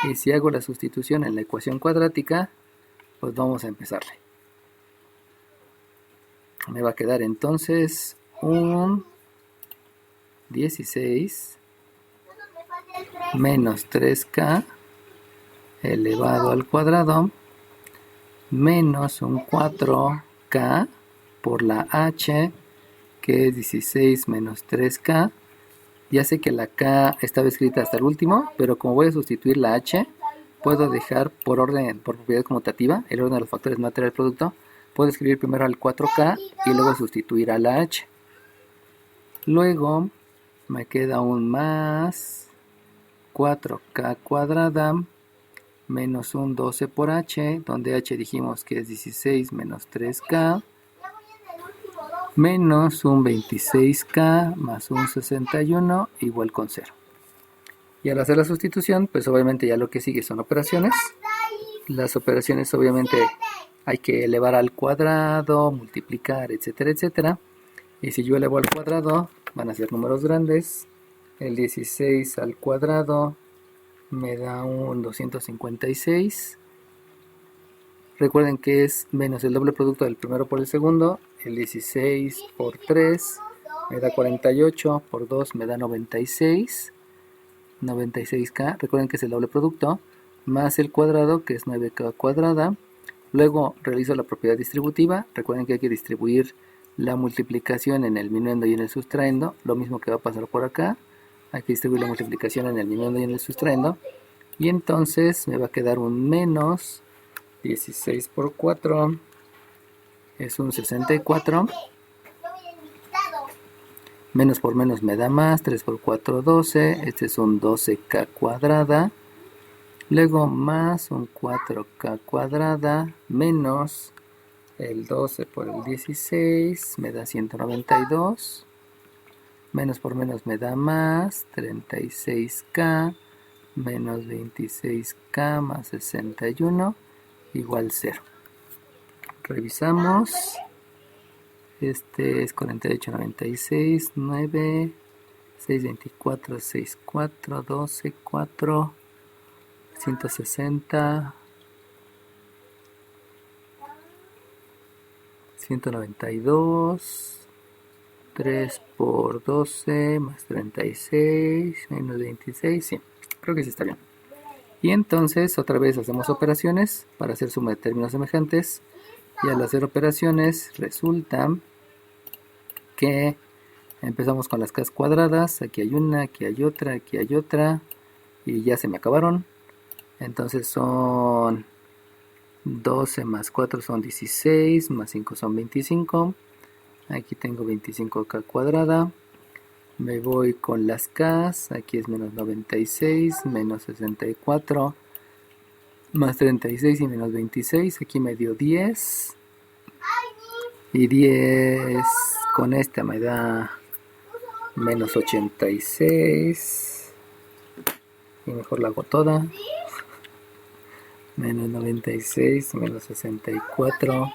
Y si hago la sustitución en la ecuación cuadrática, pues vamos a empezarle. Me va a quedar entonces un 16 menos 3k elevado al cuadrado menos un 4k por la h, que es 16 menos 3k. Ya sé que la k estaba escrita hasta el último, pero como voy a sustituir la h, puedo dejar por orden, por propiedad conmutativa, el orden de los factores no altera el producto. Puedo escribir primero al 4k y luego sustituir a la h. Luego me queda un más 4k cuadrada menos un 12 por h, donde h dijimos que es 16 menos 3k, menos un 26k más un 61 igual con 0. Y al hacer la sustitución, pues obviamente ya lo que sigue son operaciones. Las operaciones obviamente hay que elevar al cuadrado, multiplicar, etcétera, etcétera. Y si yo elevo al cuadrado, van a ser números grandes. El 16 al cuadrado me da un 256. Recuerden que es menos el doble producto del primero por el segundo. El 16 por 3 me da 48, por 2 me da 96. 96k, recuerden que es el doble producto, más el cuadrado, que es 9k cuadrada. Luego realizo la propiedad distributiva. Recuerden que hay que distribuir la multiplicación en el minuendo y en el sustraendo. Lo mismo que va a pasar por acá. Hay que distribuir la multiplicación en el minuendo y en el sustraendo. Y entonces me va a quedar un menos 16 por 4. Es un 64. Menos por menos me da más. 3 por 4, 12. Este es un 12k cuadrada. Luego más un 4k cuadrada menos el 12 por el 16 me da 192. Menos por menos me da más 36k menos 26k más 61 igual 0. Revisamos. Este es 48, 96, 9, 6, 24, 6, 4, 12, 4, 160, 192, 3 por 12 más 36 menos 26, sí, creo que sí está bien. Y entonces otra vez hacemos operaciones para hacer suma de términos semejantes. Y al hacer operaciones resulta que empezamos con las k cuadradas. Aquí hay una, aquí hay otra, aquí hay otra. Y ya se me acabaron. Entonces son 12 más 4 son 16, más 5 son 25. Aquí tengo 25k cuadrada. Me voy con las k. Aquí es menos 96, menos 64. Más 36 y menos 26, aquí me dio 10. Y 10 con esta me da menos 86. Y mejor la hago toda. Menos 96, menos 64.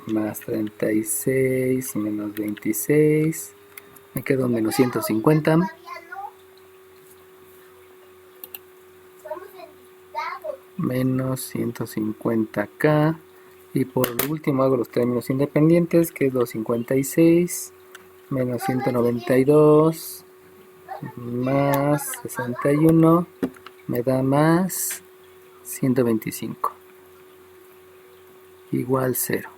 Más 36 y menos 26. Me quedo en menos 150. Menos 150k. Y por último hago los términos independientes, que es 256 menos 192 más 61 me da más 125 igual 0.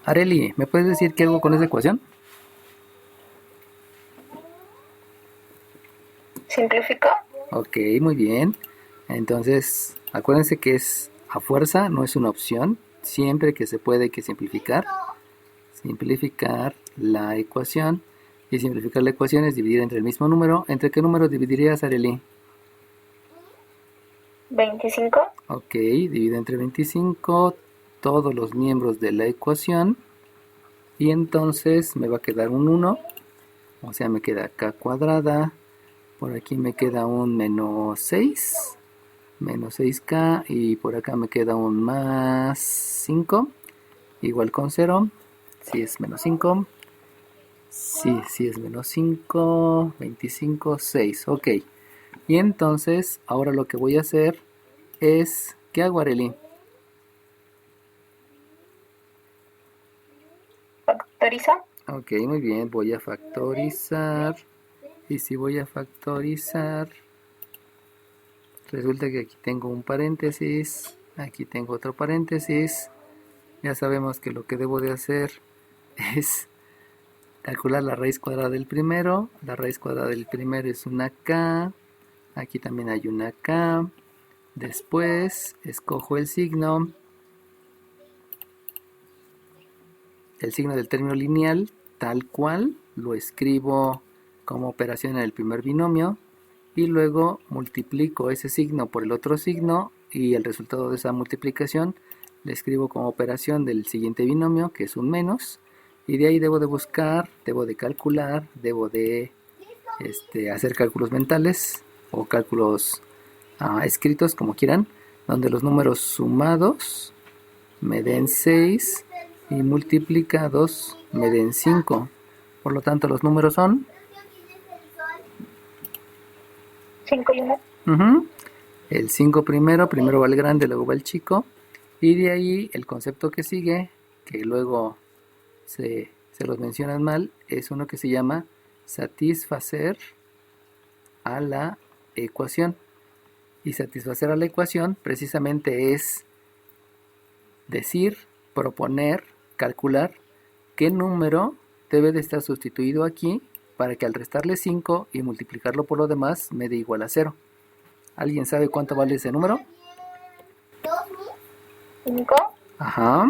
Areli, ¿me puedes decir qué hago con esa ecuación? ¿Simplifico? Ok, muy bien. Entonces, acuérdense que es a fuerza, no es una opción. Siempre que se puede hay que simplificar. Simplificar la ecuación. Y simplificar la ecuación es dividir entre el mismo número. ¿Entre qué número dividirías, Arely? 25. Ok, divido entre 25 todos los miembros de la ecuación. Y entonces me va a quedar un 1. O sea, me queda k cuadrada. Por aquí me queda un menos 6. Menos 6k. Y por acá me queda un más 5. Igual con 0. Si es menos 5. Sí, es menos 5. 25, 6. Ok. Y entonces, ahora lo que voy a hacer es... ¿Qué hago, Arely? ¿Factoriza? Ok, muy bien. Voy a factorizar Y si voy a factorizar, resulta que aquí tengo un paréntesis, aquí tengo otro paréntesis. Ya sabemos que lo que debo de hacer es calcular la raíz cuadrada del primero. La raíz cuadrada del primero es una k. Aquí también hay una k. Después escojo el signo del término lineal, tal cual. Lo escribo como operación en el primer binomio. Y luego multiplico ese signo por el otro signo. Y el resultado de esa multiplicación le escribo como operación del siguiente binomio, que es un menos. Y de ahí debo de buscar, debo de calcular, debo de hacer cálculos mentales o cálculos escritos, como quieran, donde los números sumados me den 6 y multiplicados me den 5. Por lo tanto, los números son 5 y 1. El 5 primero va el grande, luego va el chico. Y de ahí el concepto que sigue, que luego se los mencionan mal, es uno que se llama satisfacer a la ecuación. Y satisfacer a la ecuación precisamente es decir, proponer, calcular qué número debe de estar sustituido aquí para que al restarle 5 y multiplicarlo por lo demás me dé igual a 0. ¿Alguien sabe cuánto vale ese número? 5. Ajá.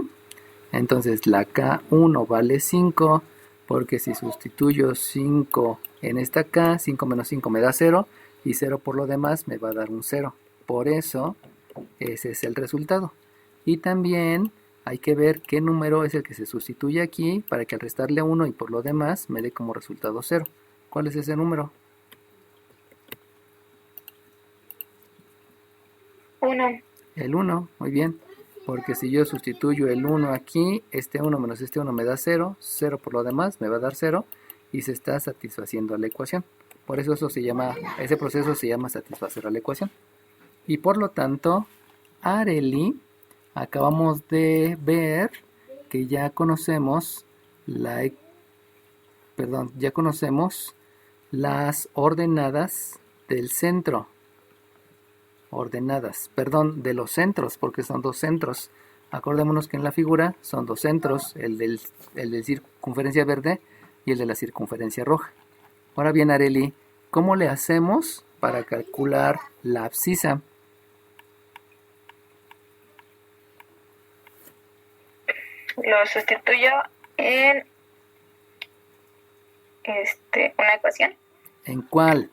Entonces la K1 vale 5, porque si sustituyo 5 en esta K, 5 menos 5 me da 0, y 0 por lo demás me va a dar un 0. Por eso, ese es el resultado. Y también hay que ver qué número es el que se sustituye aquí, para que al restarle 1 y por lo demás me dé como resultado 0. ¿Cuál es ese número? 1. El 1, muy bien. Porque si yo sustituyo el 1 aquí, este 1 menos este 1 me da 0, 0 por lo demás me va a dar 0, y se está satisfaciendo a la ecuación. Por eso ese proceso se llama satisfacer a la ecuación. Y por lo tanto, Arely, acabamos de ver que ya conocemos las ordenadas del centro. De los centros, porque son dos centros. Acordémonos que en la figura son dos centros, el de circunferencia verde y el de la circunferencia roja. Ahora bien, Arely, ¿cómo le hacemos para calcular la abscisa? Lo sustituyo en una ecuación. ¿En cuál?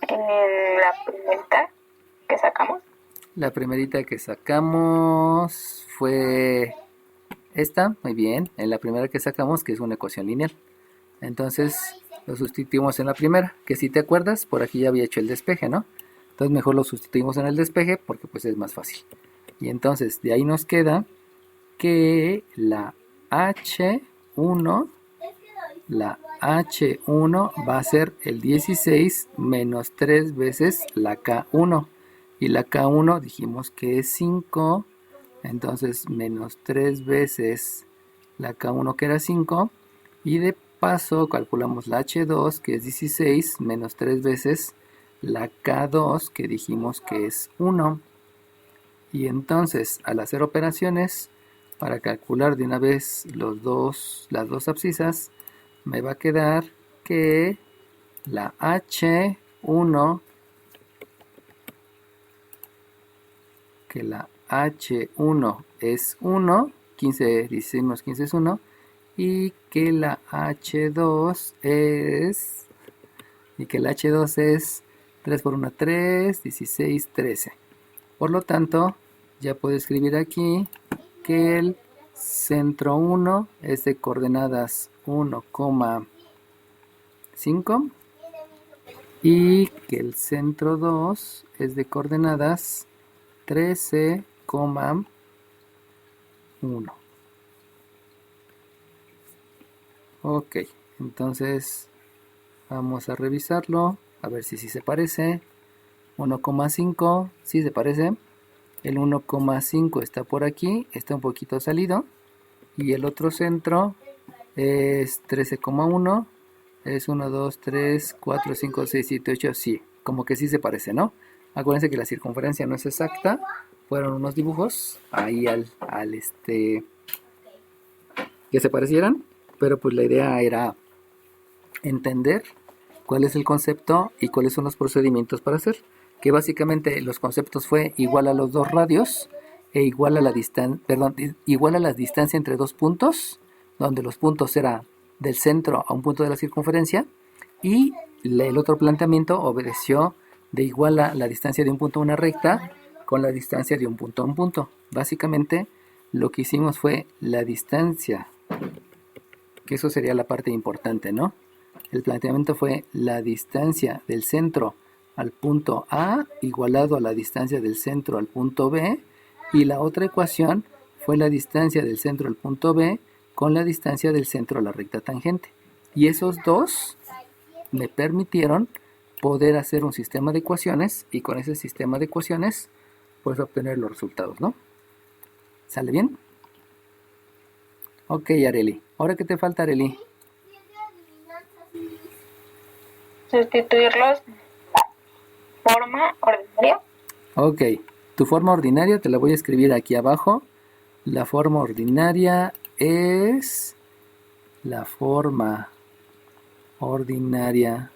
En la primerita que sacamos. La primerita que sacamos fue esta, muy bien. En la primera que sacamos, que es una ecuación lineal. Entonces lo sustituimos en la primera, que si te acuerdas, por aquí ya había hecho el despeje, ¿no? Entonces mejor lo sustituimos en el despeje porque pues es más fácil. Y entonces de ahí nos queda que la H1 va a ser el 16 menos 3 veces la K1. Y la K1 dijimos que es 5. Entonces menos 3 veces la K1 que era 5. Y de paso calculamos la H2 que es 16 menos 3 veces la K2 que dijimos que es 1. Y entonces al hacer operaciones para calcular de una vez las dos abscisas, me va a quedar que la H1 es 1, 15, 16 menos 15 es 1, y que la H2 es 3 por 1, 3, 16, 13. Por lo tanto, ya puedo escribir aquí que el centro 1 es de coordenadas 1,5 y que el centro 2 es de coordenadas 13,1. Ok, entonces vamos a revisarlo, a ver si se parece. 1,5, sí se parece. El 1,5 está por aquí, está un poquito salido. Y el otro centro es 13,1, es 1, 2, 3, 4, 5, 6, 7, 8, sí, como que sí se parece, ¿no? Acuérdense que la circunferencia no es exacta, fueron unos dibujos ahí que se parecieran, pero pues la idea era entender cuál es el concepto y cuáles son los procedimientos para hacer, que básicamente los conceptos fue igual a los dos radios e igual a la igual a la distancia entre dos puntos, donde los puntos era del centro a un punto de la circunferencia, y el otro planteamiento obedeció de igual a la distancia de un punto a una recta con la distancia de un punto a un punto. Básicamente lo que hicimos fue la distancia, que eso sería la parte importante, ¿no? El planteamiento fue la distancia del centro al punto A igualado a la distancia del centro al punto B, y la otra ecuación fue la distancia del centro al punto B con la distancia del centro a la recta tangente. Y esos dos me permitieron poder hacer un sistema de ecuaciones, y con ese sistema de ecuaciones pues obtener los resultados, ¿no? ¿Sale bien? Ok, Areli. ¿Ahora qué te falta, Areli? Sustituirlos forma ordinaria. Ok, tu forma ordinaria te la voy a escribir aquí abajo. La forma ordinaria es la forma ordinaria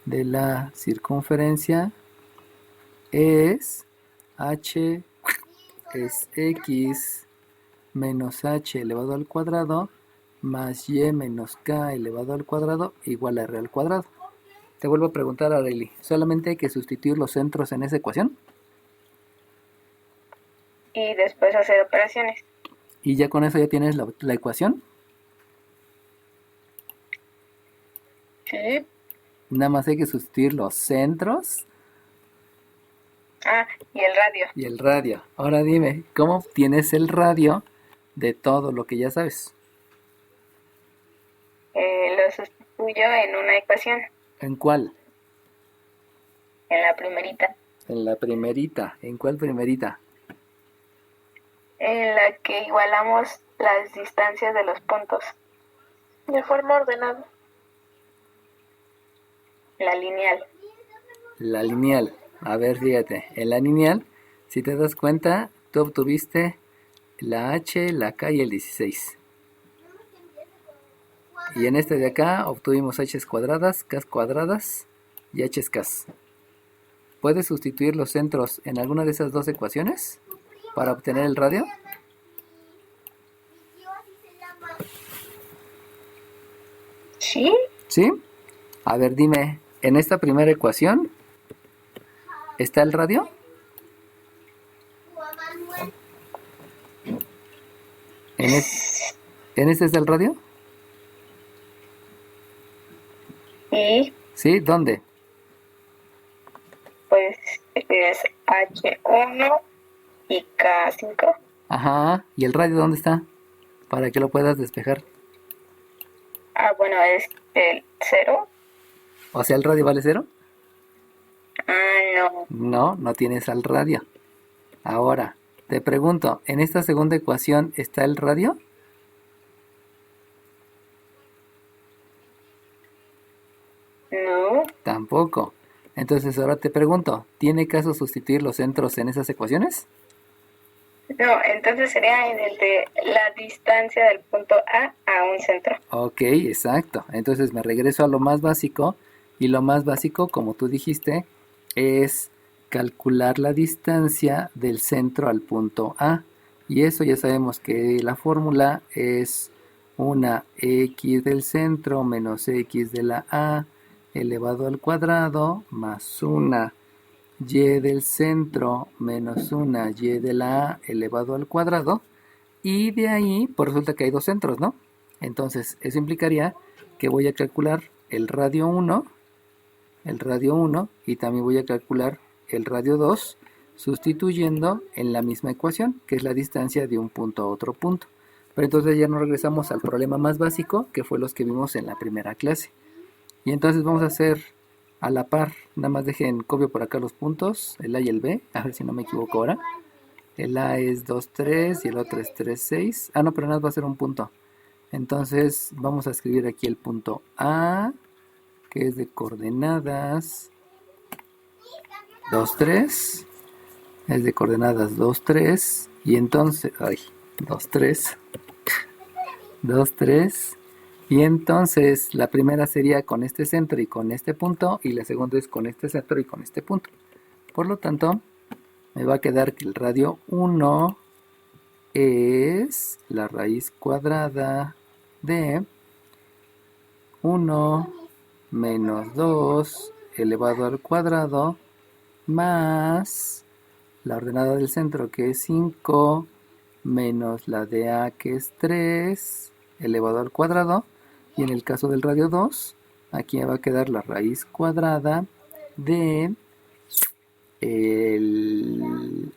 de la circunferencia es h es x menos h elevado al cuadrado más y menos k elevado al cuadrado igual a r al cuadrado. Te vuelvo a preguntar, Arely, ¿solamente hay que sustituir los centros en esa ecuación? Y después hacer operaciones. ¿Y ya con eso ya tienes la ecuación? Sí. Nada más hay que sustituir los centros. Y el radio. Y el radio. Ahora dime, ¿cómo obtienes el radio de todo lo que ya sabes? Lo sustituyo en una ecuación. ¿En cuál? En la primerita. En la primerita. ¿En cuál primerita? En la que igualamos las distancias de los puntos. De forma ordenada. La lineal. La lineal. A ver, fíjate. En la lineal, si te das cuenta, tú obtuviste la h, la k y el 16. Y en este de acá obtuvimos h cuadradas, k cuadradas y h k. ¿Puedes sustituir los centros en alguna de esas dos ecuaciones para obtener el radio? ¿Sí? ¿Sí? A ver, dime, en esta primera ecuación, ¿está el radio? ¿En este está el radio? Y ¿Sí? ¿Dónde? pues es H1 y K5. Ajá. ¿Y el radio dónde está? Para que lo puedas despejar. Bueno, es el 0. O sea, ¿el radio vale 0? No. No, no tienes al radio. Ahora, te pregunto, ¿en esta segunda ecuación está el radio? No. Tampoco. Entonces ahora te pregunto, ¿tiene caso sustituir los centros en esas ecuaciones? No, entonces sería en el de la distancia del punto A un centro. Ok, exacto. Entonces me regreso a lo más básico, y lo más básico, como tú dijiste, es calcular la distancia del centro al punto A. Y eso ya sabemos que la fórmula es una x del centro menos x de la A elevado al cuadrado más una y del centro menos una y de la A elevado al cuadrado. Y de ahí, pues resulta que hay dos centros, ¿no? Entonces, eso implicaría que voy a calcular el radio 1, y también voy a calcular el radio 2, sustituyendo en la misma ecuación, que es la distancia de un punto a otro punto. Pero entonces ya nos regresamos al problema más básico, que fue los que vimos en la primera clase. Y entonces vamos a hacer a la par, nada más dejen copio por acá los puntos, el A y el B, a ver si no me equivoco ahora. El A es 2, 3 y el otro es 3, 6. No, pero nada más va a ser un punto. Entonces vamos a escribir aquí el punto A, que es de coordenadas 2, 3. Es de coordenadas 2, 3. Y entonces, 2, 3. 2, 3. Y entonces la primera sería con este centro y con este punto. Y la segunda es con este centro y con este punto. Por lo tanto, me va a quedar que el radio 1 es la raíz cuadrada de 1 menos 2 elevado al cuadrado más la ordenada del centro, que es 5, menos la de A, que es 3 elevado al cuadrado. Y en el caso del radio 2, aquí me va a quedar la raíz cuadrada de el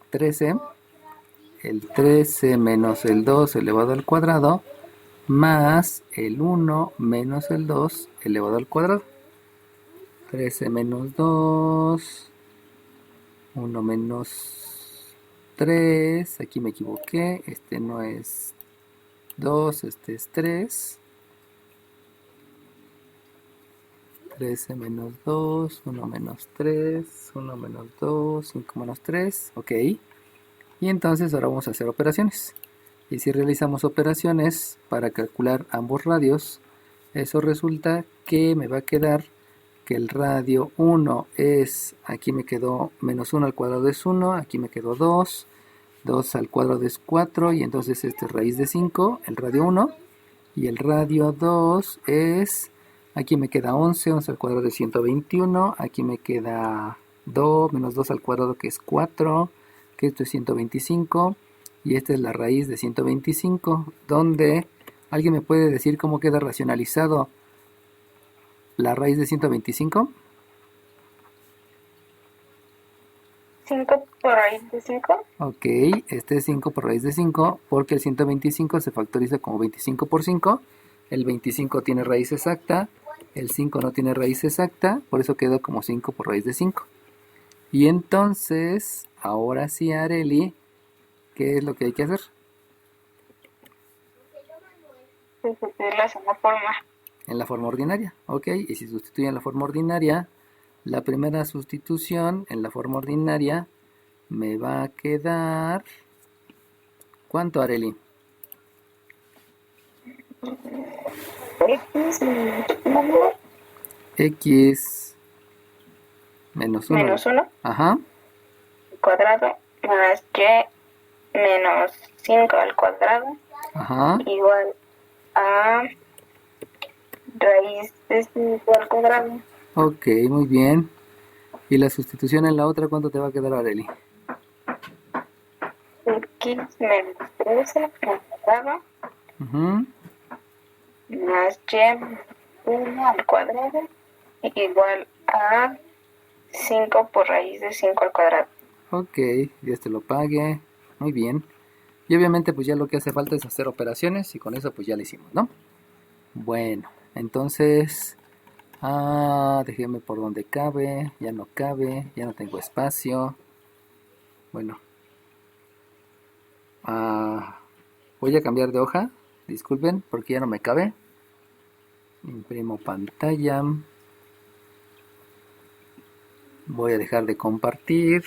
13 menos el 2 elevado al cuadrado más el 1 menos el 2 elevado al cuadrado. 13 menos 2, 1 menos 3, aquí me equivoqué, este no es 2, este es 3. 13 menos 2, 1 menos 3, 1 menos 2, 5 menos 3, ok. Y entonces ahora vamos a hacer operaciones. Y si realizamos operaciones para calcular ambos radios, eso resulta que me va a quedar que el radio 1 es, aquí me quedó menos 1 al cuadrado es 1, aquí me quedó 2, 2 al cuadrado es 4, y entonces este es raíz de 5, el radio 1. Y el radio 2 es, aquí me queda 11, 11 al cuadrado es 121, aquí me queda 2, menos 2 al cuadrado, que es 4, que esto es 125, y esta es la raíz de 125, donde alguien me puede decir cómo queda racionalizado la raíz de 125. 5 por raíz de 5. Ok, este es 5 por raíz de 5, porque el 125 se factoriza como 25 por 5, el 25 tiene raíz exacta, el 5 no tiene raíz exacta, por eso quedó como 5 por raíz de 5. Y entonces, ahora sí, Areli, ¿qué es lo que hay que hacer? Sustituirlas en la forma. En la forma ordinaria, ok, y si sustituyo en la forma ordinaria, la primera sustitución en la forma ordinaria me va a quedar, ¿cuánto, Areli? X menos 1. Menos 1. Ajá. Cuadrado más y menos 5 al cuadrado. Ajá. Igual a raíz de 5 al cuadrado. Ok, muy bien. ¿Y la sustitución en la otra cuánto te va a quedar, Areli? X menos 13 al cuadrado. Uh-huh. Más y 1 al cuadrado igual a 5 por raíz de 5 al cuadrado. Ok, Dios te lo pague. Muy bien. Y obviamente pues ya lo que hace falta es hacer operaciones y con eso pues ya lo hicimos, ¿no? Bueno, entonces... déjeme por donde cabe. Ya no cabe, ya no tengo espacio. Bueno. Voy a cambiar de hoja. Disculpen, porque ya no me cabe. Imprimo pantalla. Voy a dejar de compartir.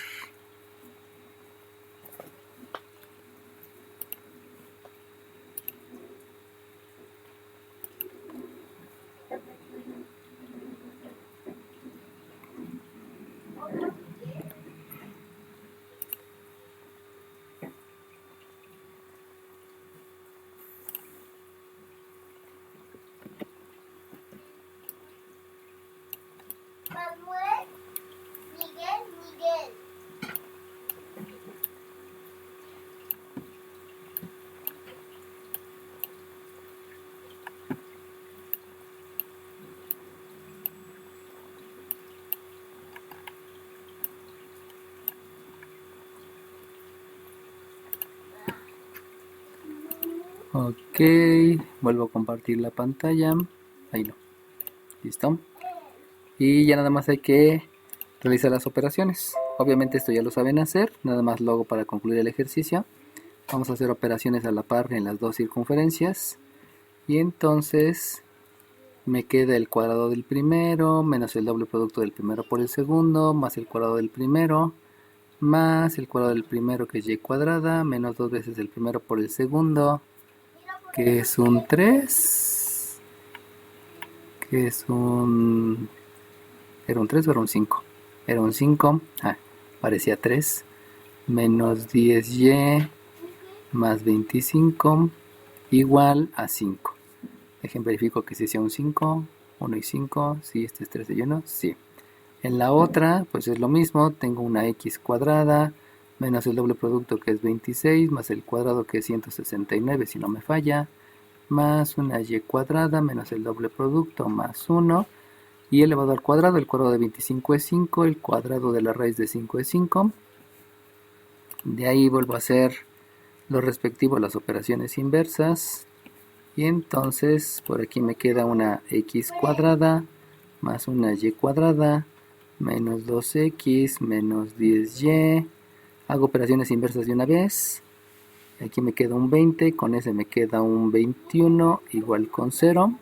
Ok, vuelvo a compartir la pantalla. Ahí no. Listo. Y ya nada más hay que realizar las operaciones. Obviamente esto ya lo saben hacer. Nada más lo hago para concluir el ejercicio. Vamos a hacer operaciones a la par en las dos circunferencias. Y entonces me queda el cuadrado del primero menos el doble producto del primero por el segundo más el cuadrado del primero más el cuadrado del primero, que es y cuadrada, menos 2 veces el primero por el segundo, que es un 3, que es un... ¿Era un 3 o era un 5? Era un 5, parecía 3, menos 10y más 25 igual a 5. Dejen verifico que si sea un 5, 1 y 5, si este es 3 y 1, sí. En la otra, pues es lo mismo, tengo una x cuadrada menos el doble producto que es 26, más el cuadrado que es 169 si no me falla, más una y cuadrada menos el doble producto más 1, y elevado al cuadrado, el cuadrado de 25 es 5, el cuadrado de la raíz de 5 es 5. De ahí vuelvo a hacer lo respectivo a las operaciones inversas, y entonces por aquí me queda una x cuadrada más una y cuadrada menos 2x menos 10y. Hago operaciones inversas de una vez. Aquí me queda un 20, con ese me queda un 21 igual con 0.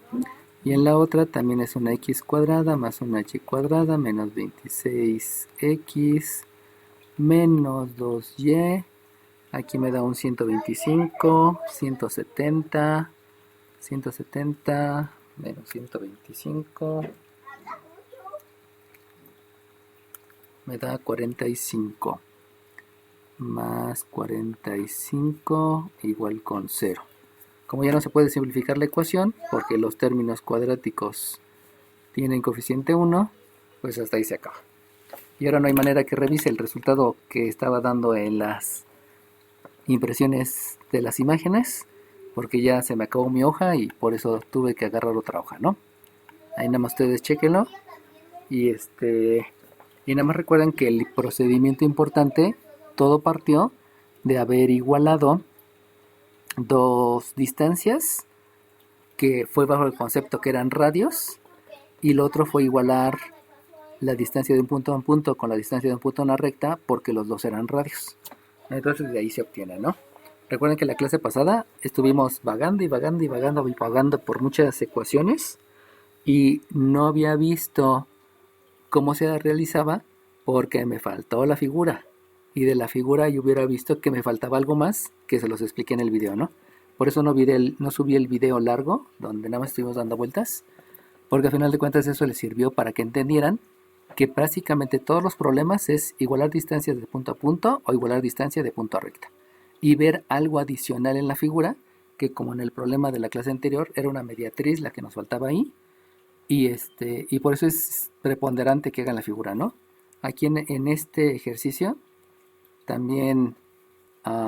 Y en la otra también es una x cuadrada más una y cuadrada menos 26x menos 2y. Aquí me da un 125, 170 menos 125 me da 45 más 45 igual con 0. Como ya no se puede simplificar la ecuación porque los términos cuadráticos tienen coeficiente 1, pues hasta ahí se acaba. Y ahora no hay manera que revise el resultado que estaba dando en las impresiones de las imágenes, porque ya se me acabó mi hoja y por eso tuve que agarrar otra hoja, ¿no? Ahí nada más ustedes chequenlo. Y nada más recuerden que el procedimiento importante, todo partió de haber igualado dos distancias, que fue bajo el concepto que eran radios, y lo otro fue igualar la distancia de un punto a un punto con la distancia de un punto a una recta, porque los dos eran radios. Entonces de ahí se obtiene, ¿no? Recuerden que la clase pasada estuvimos vagando por muchas ecuaciones y no había visto cómo se realizaba porque me faltó la figura. Y de la figura yo hubiera visto que me faltaba algo más, que se los expliqué en el video, ¿no? Por eso no subí el video largo, donde nada más estuvimos dando vueltas, porque al final de cuentas eso les sirvió para que entendieran que prácticamente todos los problemas es igualar distancias de punto a punto o igualar distancia de punto a recta. Y ver algo adicional en la figura, que como en el problema de la clase anterior, era una mediatriz la que nos faltaba ahí. Y por eso es preponderante que hagan la figura, ¿no? Aquí en este ejercicio también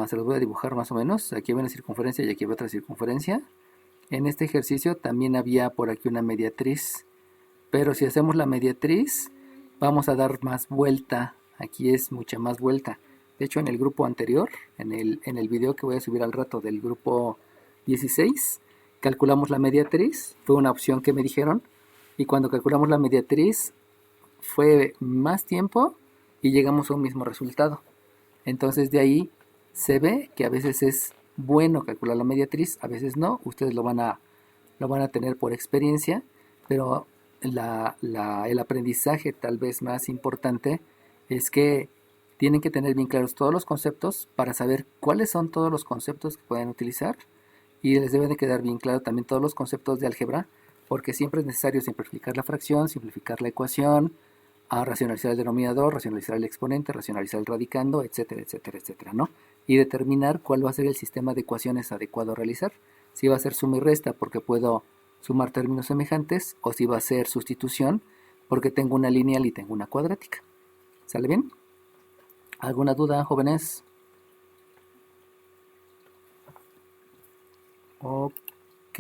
se los voy a dibujar más o menos. Aquí hay una circunferencia y aquí hay otra circunferencia. En este ejercicio también había por aquí una mediatriz, pero si hacemos la mediatriz vamos a dar más vuelta. Aquí es mucha más vuelta. De hecho, en el grupo anterior, en el video que voy a subir al rato del grupo 16, calculamos la mediatriz. Fue una opción que me dijeron. Y cuando calculamos la mediatriz fue más tiempo y llegamos a un mismo resultado. Entonces de ahí se ve que a veces es bueno calcular la mediatriz, a veces no. Ustedes lo van a tener por experiencia, pero el aprendizaje tal vez más importante es que tienen que tener bien claros todos los conceptos para saber cuáles son todos los conceptos que pueden utilizar, y les debe de quedar bien claro también todos los conceptos de álgebra, porque siempre es necesario simplificar la fracción, simplificar la ecuación, a racionalizar el denominador, racionalizar el exponente, racionalizar el radicando, etcétera, etcétera, etcétera, ¿no? Y determinar cuál va a ser el sistema de ecuaciones adecuado a realizar. Si va a ser suma y resta porque puedo sumar términos semejantes, o si va a ser sustitución porque tengo una lineal y tengo una cuadrática. ¿Sale bien? ¿Alguna duda, jóvenes? Ok.